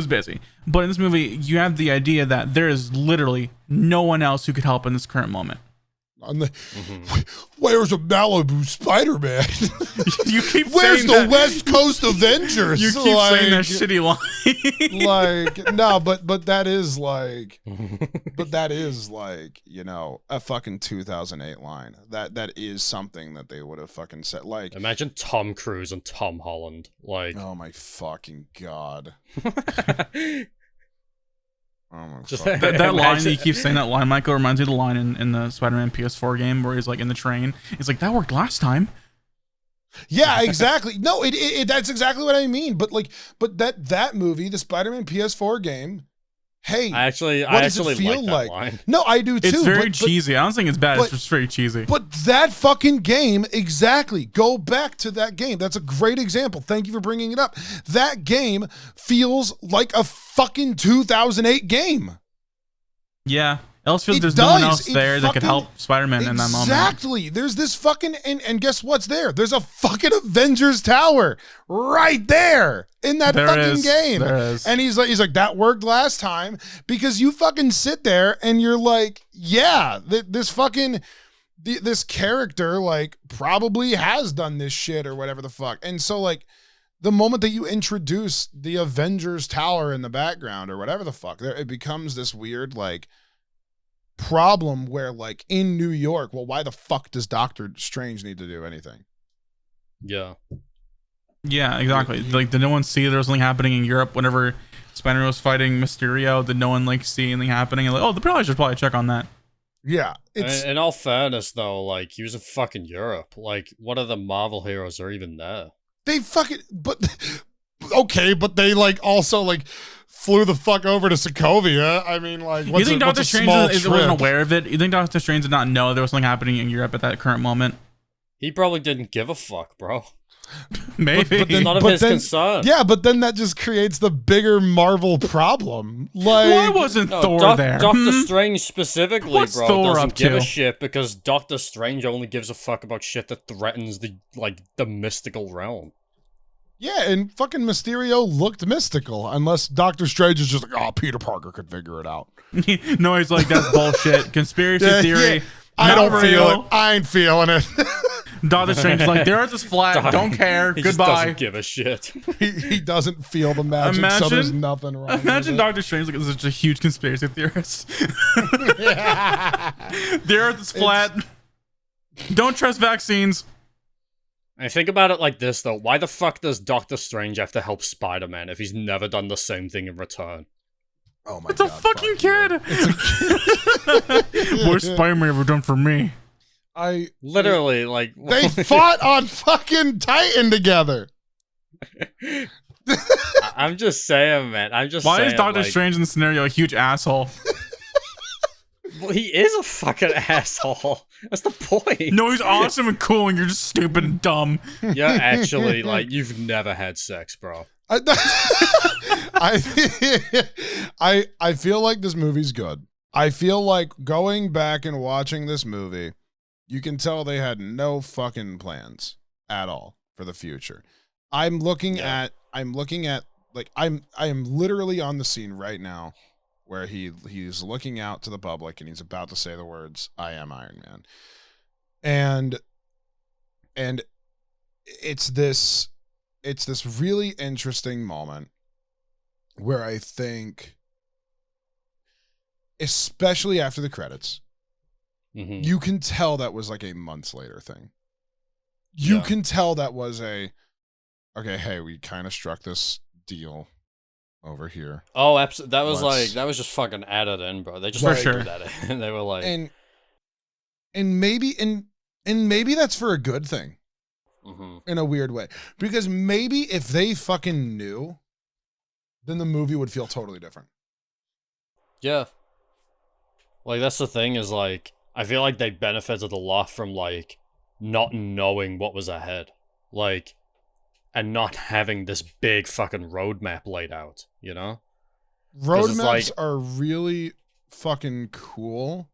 Speaker 1: busy.
Speaker 2: But in this movie, you have the idea that there is literally no one else who could help in this current moment.
Speaker 1: Where's a Malibu Spider-Man?
Speaker 2: You keep
Speaker 1: Where's
Speaker 2: saying
Speaker 1: the
Speaker 2: that.
Speaker 1: West Coast Avengers?
Speaker 2: You keep saying that shitty line.
Speaker 1: Like, no, but that is like, a fucking 2008 line. That is something that they would have fucking said. Like,
Speaker 3: imagine Tom Cruise and Tom Holland. Like,
Speaker 1: oh my fucking god. Oh my
Speaker 3: Just
Speaker 1: fuck.
Speaker 2: That line,
Speaker 3: imagine-
Speaker 2: you keep saying that line, Michael, reminds me of the line in the Spider-Man PS4 game where he's like in the train. He's like, that worked last time.
Speaker 1: Yeah, exactly. No, it that's exactly what I mean. But that movie, the Spider-Man PS4 game, hey,
Speaker 3: I actually
Speaker 1: feel
Speaker 3: like that
Speaker 1: like?
Speaker 3: line.
Speaker 1: No, I do too.
Speaker 2: It's very
Speaker 1: but,
Speaker 2: cheesy. I don't think it's bad. It's
Speaker 1: but-
Speaker 2: just very cheesy.
Speaker 1: But that fucking game, exactly. Go back to that game. That's a great example. Thank you for bringing it up. That game feels like a fucking 2008 game.
Speaker 2: Yeah. Else feels
Speaker 1: It
Speaker 2: there's no one
Speaker 1: does.
Speaker 2: else
Speaker 1: It
Speaker 2: there that could
Speaker 1: fucking-
Speaker 2: help Spider-Man in that moment.
Speaker 1: Exactly. There's this fucking and guess what's there? There's a fucking Avengers Tower right there in that
Speaker 2: There
Speaker 1: fucking
Speaker 2: is.
Speaker 1: game.
Speaker 2: There is.
Speaker 1: And he's like, that worked last time because you fucking sit there and you're like, yeah, this character like probably has done this shit or whatever the fuck. And so like the moment that you introduce the Avengers Tower in the background or whatever the fuck, it becomes this weird like problem where like in New York, well, why the fuck does Doctor Strange need to do anything?
Speaker 3: Yeah.
Speaker 2: Yeah, exactly. Like, did no one see there was something happening in Europe whenever Spider-Man was fighting Mysterio? Did no one like see anything happening? And like, oh, the probably should probably check on that.
Speaker 1: Yeah, it's
Speaker 3: In all fairness, though, like he was in fucking Europe. Like, what other Marvel heroes are even there?
Speaker 1: they fucking but okay, but they like also like flew the fuck over to Sokovia. I mean, like,
Speaker 2: You think Doctor
Speaker 1: what's a
Speaker 2: Strange
Speaker 1: small
Speaker 2: wasn't
Speaker 1: trip?
Speaker 2: aware of it? You think Doctor Strange did not know there was something happening in Europe at that current moment?
Speaker 3: He probably didn't give a fuck, bro.
Speaker 2: Maybe.
Speaker 1: but then-
Speaker 3: None of
Speaker 1: but
Speaker 3: his
Speaker 1: then-
Speaker 3: concern.
Speaker 1: Yeah, but then that just creates the bigger Marvel problem. Like,
Speaker 2: Why wasn't
Speaker 3: No,
Speaker 2: Thor there?
Speaker 3: Doctor
Speaker 2: Hmm?
Speaker 3: Strange specifically,
Speaker 2: What's
Speaker 3: bro,
Speaker 2: Thor
Speaker 3: doesn't
Speaker 2: up
Speaker 3: give a
Speaker 2: to?
Speaker 3: shit because Doctor Strange only gives a fuck about shit that threatens the mystical realm.
Speaker 1: yeah, and fucking Mysterio looked mystical, unless Doctor Strange is just like, oh, Peter Parker could figure it out.
Speaker 2: No, he's like, that's bullshit. Conspiracy
Speaker 1: Yeah,
Speaker 2: theory.
Speaker 1: yeah. I
Speaker 2: not
Speaker 1: don't feel
Speaker 2: real.
Speaker 1: it. I ain't feeling it.
Speaker 2: Doctor Strange is like, the earth is flat. Don't care.
Speaker 3: He just
Speaker 2: Goodbye.
Speaker 3: doesn't give a shit.
Speaker 1: he doesn't feel the magic, so there's
Speaker 2: Imagine-
Speaker 1: nothing wrong.
Speaker 2: Imagine
Speaker 1: with
Speaker 2: Doctor Strange like such a huge conspiracy theorist. The earth is flat. Don't trust vaccines.
Speaker 3: And think about it like this, though. Why the fuck does Doctor Strange have to help Spider-Man if he's never done the same thing in return?
Speaker 1: Oh my
Speaker 2: It's a
Speaker 1: God,
Speaker 2: fucking
Speaker 1: fuck you.
Speaker 2: kid. What's Spider-Man ever done for me?
Speaker 3: Literally, like...
Speaker 1: They fought on fucking Titan together.
Speaker 3: I'm just saying, man. I'm just
Speaker 2: Why
Speaker 3: saying,
Speaker 2: is Doctor
Speaker 3: like,
Speaker 2: Strange in the scenario a huge asshole?
Speaker 3: Well, he is a fucking asshole. That's the point.
Speaker 2: No, he's awesome and cool, and you're just stupid and dumb.
Speaker 3: You're actually, like, you've never had sex, bro.
Speaker 1: I feel like this movie's good. I feel like going back and watching this movie, you can tell they had no fucking plans at all for the future. I am looking at like I am literally on the scene right now where he's looking out to the public and he's about to say the words, "I am Iron Man." And it's this really interesting moment where I think, especially after the credits,
Speaker 3: Mhm.
Speaker 1: you can tell that was like a months later thing. You
Speaker 3: Yeah.
Speaker 1: can tell that was okay, hey, we kind of struck this deal over here.
Speaker 3: Oh, that was
Speaker 1: Let's-
Speaker 3: that was just fucking added in, bro. They just
Speaker 2: For
Speaker 3: threw
Speaker 2: sure.
Speaker 3: that in. They were like,
Speaker 1: And maybe that's for a good thing
Speaker 3: mhm.
Speaker 1: in a weird way. Because maybe if they fucking knew, then the movie would feel totally different.
Speaker 3: Yeah. Like, that's the thing is, like, I feel like they benefited a lot from, like, not knowing what was ahead. Like, and not having this big fucking roadmap laid out, you know? 'Cause it's
Speaker 1: Roadmaps
Speaker 3: like-
Speaker 1: are really fucking cool,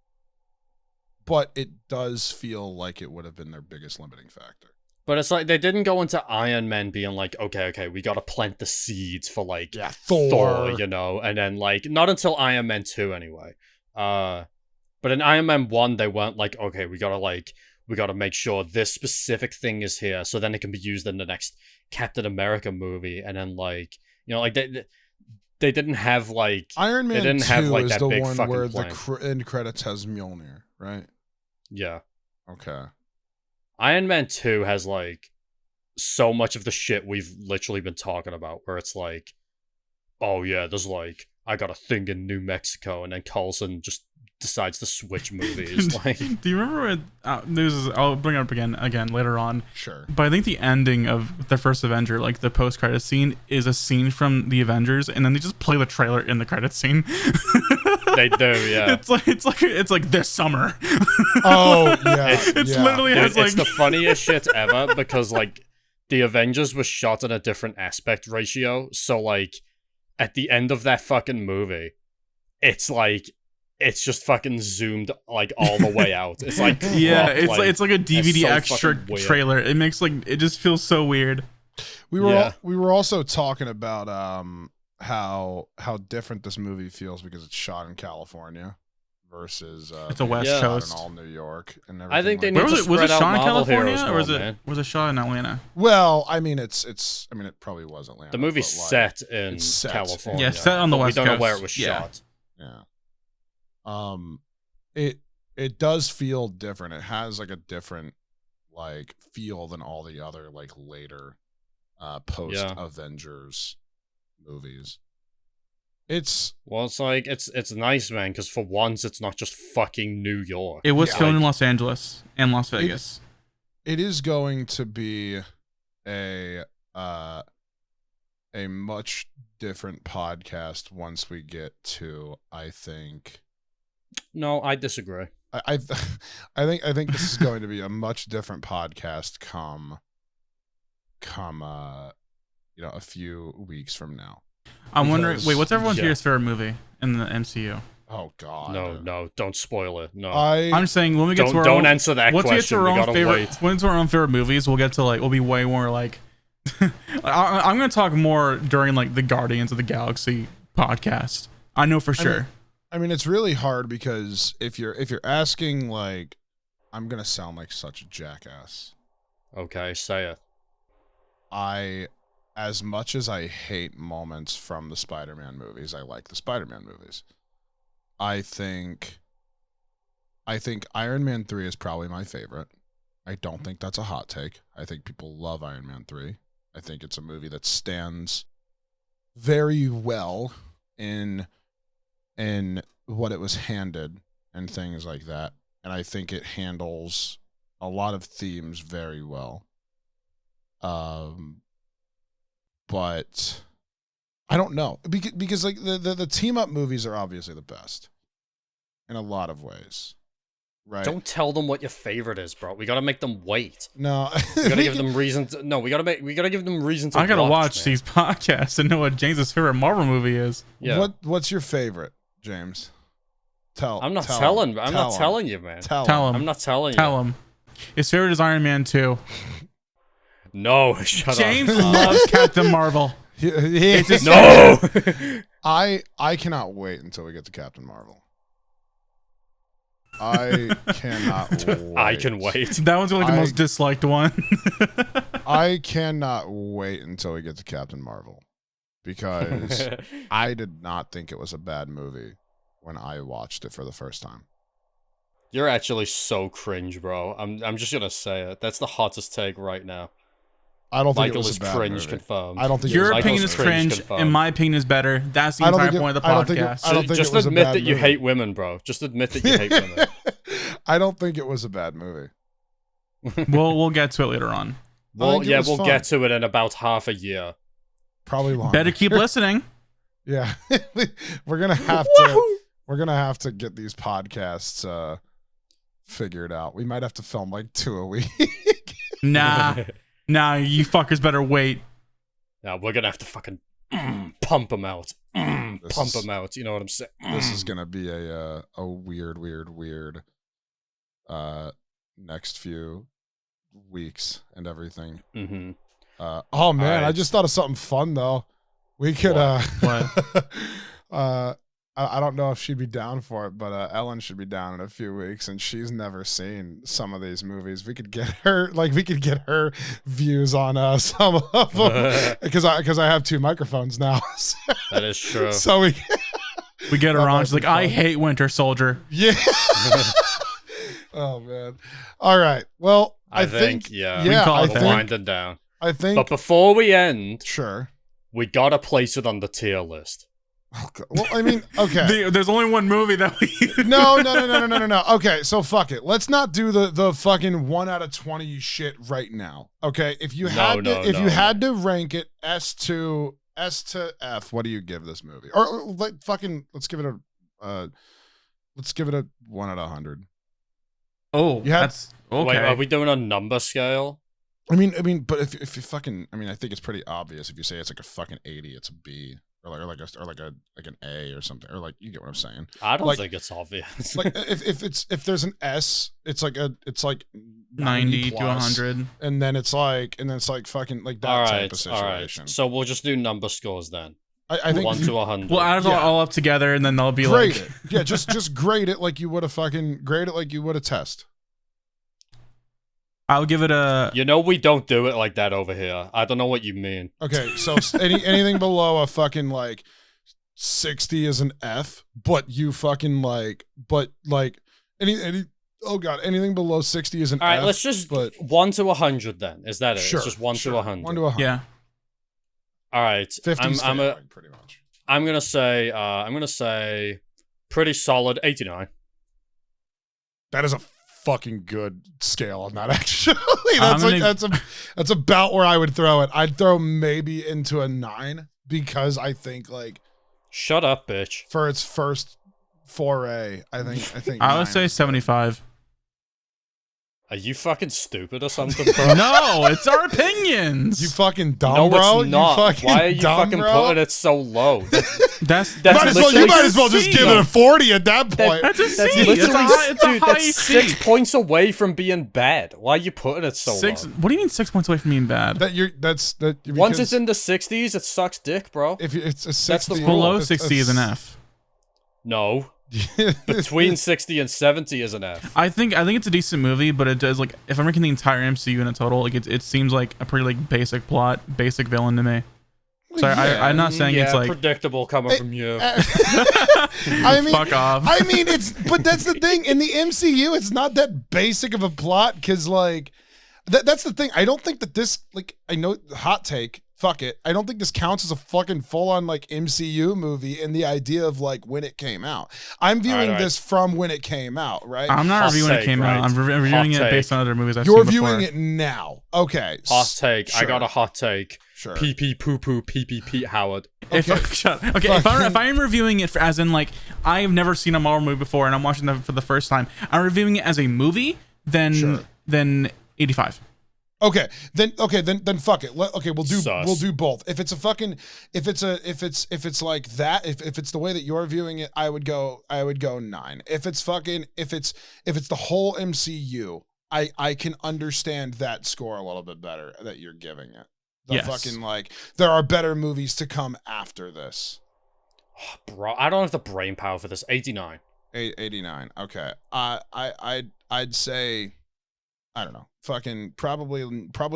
Speaker 1: but it does feel like it would have been their biggest limiting factor.
Speaker 3: But it's like, they didn't go into Iron Man being like, okay, we gotta plant the seeds for, like,
Speaker 1: Yeah,
Speaker 3: Thor, you know? And then, like, not until Iron Man 2, anyway. But in Iron Man 1, they weren't like, okay, we gotta make sure this specific thing is here, so then it can be used in the next Captain America movie, and then, like, you know, like, they didn't have, like...
Speaker 1: Iron Man
Speaker 3: didn't
Speaker 1: 2
Speaker 3: have, like,
Speaker 1: is
Speaker 3: that
Speaker 1: the
Speaker 3: big
Speaker 1: one
Speaker 3: fucking
Speaker 1: where
Speaker 3: plan.
Speaker 1: the end credits has Mjolnir, right?
Speaker 3: Yeah.
Speaker 1: Okay.
Speaker 3: Iron Man 2 has, like, so much of the shit we've literally been talking about, where it's like, oh yeah, there's, like, I got a thing in New Mexico, and then Coulson just decides to switch movies. Like,
Speaker 2: do you remember when this is? I'll bring it up again later on.
Speaker 1: Sure.
Speaker 2: But I think the ending of the first Avenger, like the post-credit scene, is a scene from the Avengers, and then they just play the trailer in the credit scene.
Speaker 3: they do, yeah.
Speaker 2: It's like this summer.
Speaker 1: Oh yeah.
Speaker 2: It's
Speaker 1: yeah.
Speaker 2: literally
Speaker 3: Dude,
Speaker 2: has like
Speaker 3: it's the funniest shit ever because like the Avengers was shot in a different aspect ratio, so like at the end of that fucking movie, it's just fucking zoomed like all the way out. It's like
Speaker 2: yeah,
Speaker 3: crop,
Speaker 2: it's like a DVD
Speaker 3: so
Speaker 2: extra
Speaker 3: fucking weird.
Speaker 2: trailer. It makes like it just feels so weird.
Speaker 1: We were
Speaker 3: Yeah.
Speaker 1: we were also talking about how different this movie feels because it's shot in California versus
Speaker 2: It's a West
Speaker 3: Yeah.
Speaker 1: shot
Speaker 2: Coast.
Speaker 1: in all New York and everything.
Speaker 3: I think they
Speaker 1: like
Speaker 3: need
Speaker 2: Where
Speaker 3: to
Speaker 2: was it? Was it
Speaker 3: spread out
Speaker 2: shot in
Speaker 3: Marvel
Speaker 2: California
Speaker 3: heroes
Speaker 2: or was
Speaker 3: more,
Speaker 2: it
Speaker 3: man.
Speaker 2: was it shot in Atlanta?
Speaker 1: Well, I mean, it's. I mean, it probably was Atlanta.
Speaker 3: The movie's
Speaker 1: but, like,
Speaker 3: set in
Speaker 1: it's set.
Speaker 3: California.
Speaker 2: Yeah, set on the
Speaker 3: but
Speaker 2: West
Speaker 3: we don't
Speaker 2: Coast.
Speaker 3: know where it was
Speaker 2: Yeah.
Speaker 3: shot.
Speaker 1: Yeah. It does feel different. It has like a different like feel than all the other like later post Avengers movies.
Speaker 3: Well, it's like it's nice, man, because for once it's not just fucking New York.
Speaker 2: It was
Speaker 1: Yeah.
Speaker 2: filmed in Los Angeles and Las Vegas.
Speaker 1: It is going to be a much different podcast once we get to, I think.
Speaker 3: No, I disagree.
Speaker 1: I I think this is going to be a much different podcast come a few weeks from now.
Speaker 2: I'm wondering.
Speaker 1: Because-
Speaker 2: Wait, what's everyone's
Speaker 3: yeah.
Speaker 2: favorite movie in the MCU?
Speaker 1: Oh God.
Speaker 3: No, don't spoil it. No,
Speaker 2: I'm just saying when we get to our
Speaker 3: don't
Speaker 2: own,
Speaker 3: answer that
Speaker 2: once we get to
Speaker 3: question.
Speaker 2: our
Speaker 3: We
Speaker 2: own
Speaker 3: gotta
Speaker 2: favorite,
Speaker 3: wait.
Speaker 2: when it's our own favorite movies, we'll get to like we'll be way more like. I'm gonna talk more during like the Guardians of the Galaxy podcast. I know for sure.
Speaker 1: I mean, it's really hard because if you're asking, like, I'm gonna sound like such a jackass.
Speaker 3: Okay, say it.
Speaker 1: As much as I hate moments from the Spider-Man movies, I like the Spider-Man movies. I think Iron Man 3 is probably my favorite. I don't think that's a hot take. I think people love Iron Man 3. I think it's a movie that stands very well in what it was handed and things like that. And I think it handles a lot of themes very well. But I don't know because like the team up movies are obviously the best in a lot of ways, right?
Speaker 3: Don't tell them what your favorite is, bro. We gotta make them wait.
Speaker 1: No,
Speaker 3: We gotta give them reason to. No, we gotta give them reason to.
Speaker 2: I gotta watch
Speaker 3: man.
Speaker 2: these podcasts and know what James's favorite Marvel movie is.
Speaker 3: Yeah.
Speaker 1: What's your favorite, James?
Speaker 3: I'm not telling you, man.
Speaker 2: Tell him.
Speaker 3: I'm not telling you.
Speaker 2: Tell him. His favorite is Iron Man 2.
Speaker 3: No, shut
Speaker 2: James
Speaker 3: up.
Speaker 2: loves Captain Marvel.
Speaker 1: It's
Speaker 2: his
Speaker 3: No.
Speaker 1: I cannot wait until we get to Captain Marvel. I cannot wait.
Speaker 3: I can wait.
Speaker 2: That one's like the most disliked one.
Speaker 1: I cannot wait until we get to Captain Marvel because I did not think it was a bad movie when I watched it for the first time.
Speaker 3: You're actually so cringe, bro. I'm just gonna say it. That's the hottest take right now.
Speaker 1: I don't think
Speaker 3: Michael
Speaker 1: it was
Speaker 3: is
Speaker 1: a bad
Speaker 3: cringe
Speaker 1: movie.
Speaker 3: confirmed.
Speaker 1: I don't think
Speaker 2: Your
Speaker 1: it was
Speaker 2: opinion
Speaker 1: a
Speaker 2: is
Speaker 1: bad movie.
Speaker 2: cringe,
Speaker 3: confirmed.
Speaker 2: and my opinion is better. That's the
Speaker 1: I don't
Speaker 2: entire
Speaker 1: think it-
Speaker 2: point of the
Speaker 1: I don't think it-
Speaker 2: podcast.
Speaker 1: I don't think
Speaker 3: Just
Speaker 1: it was a
Speaker 3: admit
Speaker 1: bad
Speaker 3: that you
Speaker 1: movie.
Speaker 3: hate women, bro. Just admit that you hate women.
Speaker 1: I don't think it was a bad movie.
Speaker 2: We'll get to it later on.
Speaker 3: Well,
Speaker 1: think it
Speaker 3: yeah,
Speaker 1: was
Speaker 3: we'll
Speaker 1: fun.
Speaker 3: get to it in about half a year.
Speaker 1: Probably longer.
Speaker 2: Better keep listening.
Speaker 1: Yeah, we're gonna have to get these podcasts figured out. We might have to film like 2 a week.
Speaker 2: Nah, you fuckers better wait.
Speaker 3: Now we're gonna have to fucking pump them out.
Speaker 1: This
Speaker 3: Pump
Speaker 1: is-
Speaker 3: them out. You know what I'm saying?
Speaker 1: This is gonna be a weird next few weeks and everything.
Speaker 3: Mm-hmm.
Speaker 1: Oh man,
Speaker 3: Alright.
Speaker 1: I just thought of something fun though. We could
Speaker 2: What?
Speaker 1: I don't know if she'd be down for it, but Ellen should be down in a few weeks, and she's never seen some of these movies. We could get her views on some of them because I have 2 microphones now.
Speaker 3: That is true.
Speaker 1: So we
Speaker 2: We get her
Speaker 1: That
Speaker 2: on.
Speaker 1: might
Speaker 2: She's
Speaker 1: be
Speaker 2: like, I
Speaker 1: fun.
Speaker 2: hate Winter Soldier.
Speaker 1: yeah. Oh man. All right. Well,
Speaker 3: I think, yeah.
Speaker 2: We call
Speaker 1: I
Speaker 2: it
Speaker 3: We're
Speaker 2: that.
Speaker 1: think
Speaker 3: winding down.
Speaker 1: I think
Speaker 3: But before we end,
Speaker 1: sure.
Speaker 3: we gotta place it on the tier list.
Speaker 1: Oh, God. Well, I mean, okay.
Speaker 2: There's only one movie that we.
Speaker 1: No. Okay, so fuck it. Let's not do the fucking 1 out of 20 shit right now. Okay, if you had to rank it S to F, what do you give this movie? Or like fucking let's give it a 1 out of 100.
Speaker 2: Oh, that's okay.
Speaker 3: Wait, are we doing a number scale?
Speaker 1: I mean, but if you fucking, I mean, I think it's pretty obvious if you say it's like a fucking 80, it's a B. Or like an A or something, or like you get what I'm saying.
Speaker 3: I don't
Speaker 1: like,
Speaker 3: think it's obvious.
Speaker 1: Like if there's an S, it's like
Speaker 2: 90
Speaker 1: plus,
Speaker 2: to 100,
Speaker 1: and then it's like fucking like that type of situation.
Speaker 3: All right. So we'll just do number scores then.
Speaker 1: I think
Speaker 3: 1 to 100.
Speaker 2: We'll add it all up together, and then they'll be
Speaker 1: grade
Speaker 2: like,
Speaker 1: it. Yeah, just grade it like you would a test.
Speaker 2: I'll give it a.
Speaker 3: You know we don't do it like that over here. I don't know what you mean.
Speaker 1: Okay, so anything below a fucking like 60 is an F, but you fucking anything below 60 is an F.
Speaker 3: All right, let's just 1 to 100 then. Is that it?
Speaker 1: Sure,
Speaker 3: it's just 1 to 100.
Speaker 1: 1 to 100.
Speaker 2: Yeah.
Speaker 3: All right.
Speaker 1: 50's failing, pretty much.
Speaker 3: I'm gonna say pretty solid 89.
Speaker 1: That is a fucking good scale on that, actually. That's about where I would throw it. I'd throw maybe into a 9 because I think like
Speaker 3: shut up, bitch.
Speaker 1: For its first foray, I think
Speaker 2: I would say 75.
Speaker 3: Are you fucking stupid or something, bro?
Speaker 2: No, it's our opinions.
Speaker 1: You fucking dumb,
Speaker 3: no,
Speaker 1: bro.
Speaker 3: It's not. Why are you
Speaker 1: dumb,
Speaker 3: fucking
Speaker 1: bro?
Speaker 3: putting it so low?
Speaker 2: That's
Speaker 1: you might as well just give it a 40 at that point.
Speaker 2: That's a C.
Speaker 3: It's
Speaker 2: a high
Speaker 3: that's
Speaker 2: C.
Speaker 3: 6 points away from being bad. Why are you putting it so low?
Speaker 2: What do you mean 6 points away from being bad?
Speaker 3: Once it's in the 60s, it sucks dick, bro.
Speaker 1: If it's a 60,
Speaker 3: that's the
Speaker 2: below 60 is an F.
Speaker 3: No. Between 60 and 70 is an F.
Speaker 2: I think it's a decent movie, but it does like if I'm ranking the entire MCU in a total, like it seems like a pretty like basic plot, basic villain to me. Sorry, yeah. I'm not saying it's like
Speaker 3: predictable coming from you.
Speaker 1: I mean,
Speaker 2: fuck off.
Speaker 1: I mean, but that's the thing in the MCU. It's not that basic of a plot because like that's the thing. I don't think that this like I know hot take. Fuck it. I don't think this counts as a fucking full-on like MCU movie in the idea of like when it came out. I'm viewing this from when it came out, right?
Speaker 2: I'm not reviewing it came out. I'm reviewing it based on other movies I've seen
Speaker 1: before.
Speaker 2: You're
Speaker 1: viewing it now. Okay.
Speaker 3: Hot take.
Speaker 1: Sure.
Speaker 3: I got a hot take.
Speaker 1: Sure.
Speaker 3: PP poo poo PP Pete Howard.
Speaker 2: Okay. If I'm reviewing it as in like I've never seen a Marvel movie before and I'm watching them for the first time, I'm reviewing it as a movie, then 85.
Speaker 1: Okay, then fuck it. We'll do both. If it's like that, if it's the way that you're viewing it, I would go 9. If it's the whole MCU, I can understand that score a little bit better that you're giving it. Fucking like there are better movies to come after this.
Speaker 3: Bro, I don't have the brain power for this. 89.
Speaker 1: 89. Okay. I'd say I don't know. Fucking probably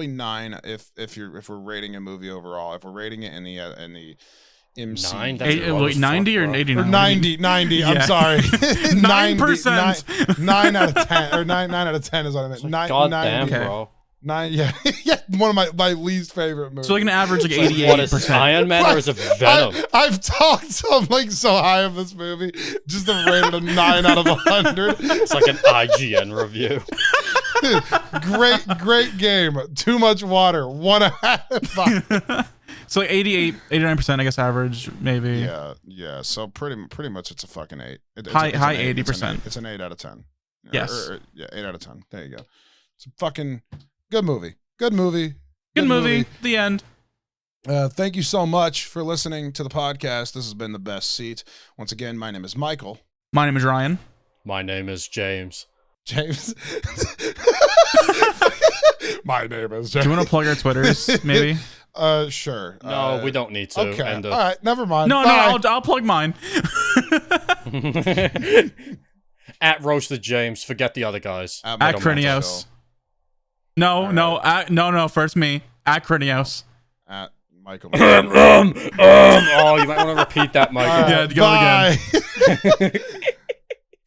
Speaker 1: 9 if we're rating a movie overall. If we're rating it in the MCU.
Speaker 3: 9?
Speaker 2: 90 or 89?
Speaker 1: Or 90. Yeah. I'm sorry.
Speaker 2: 9%.
Speaker 1: 9 out of 10 or 9 out of 10 is what I meant. 9.
Speaker 3: God
Speaker 1: 90,
Speaker 3: damn, bro.
Speaker 1: 9. Yeah. Yeah. One of my least favorite movies.
Speaker 2: So like an average like 88%.
Speaker 3: What is Iron Man or is it Venom?
Speaker 1: I've talked so high of this movie just to rate it a 9 out of 100.
Speaker 3: It's like an IGN review.
Speaker 1: Great game. Too much water. 1.5.
Speaker 2: So like 88, 89%, I guess average maybe.
Speaker 1: Yeah. So pretty much it's a fucking 8.
Speaker 2: High 80%.
Speaker 1: It's an 8 out of 10.
Speaker 2: Yes.
Speaker 1: 8 out of 10. There you go. It's a fucking good movie. Good movie.
Speaker 2: The end.
Speaker 1: Thank you so much for listening to the podcast. This has been The Best Seat. Once again, my name is Michael.
Speaker 2: My name is Ryan.
Speaker 3: My name is James.
Speaker 1: My name is James.
Speaker 2: Do you want to plug our Twitters, maybe?
Speaker 1: Sure.
Speaker 3: No, we don't need to.
Speaker 1: Okay. All right. Never mind.
Speaker 2: No, I'll plug mine.
Speaker 3: At RoastedJames. Forget the other guys.
Speaker 2: At Krinios. No. First me. At Krinios.
Speaker 1: At Michael.
Speaker 3: Oh, you might want to repeat that, Michael.
Speaker 2: Yeah, go again.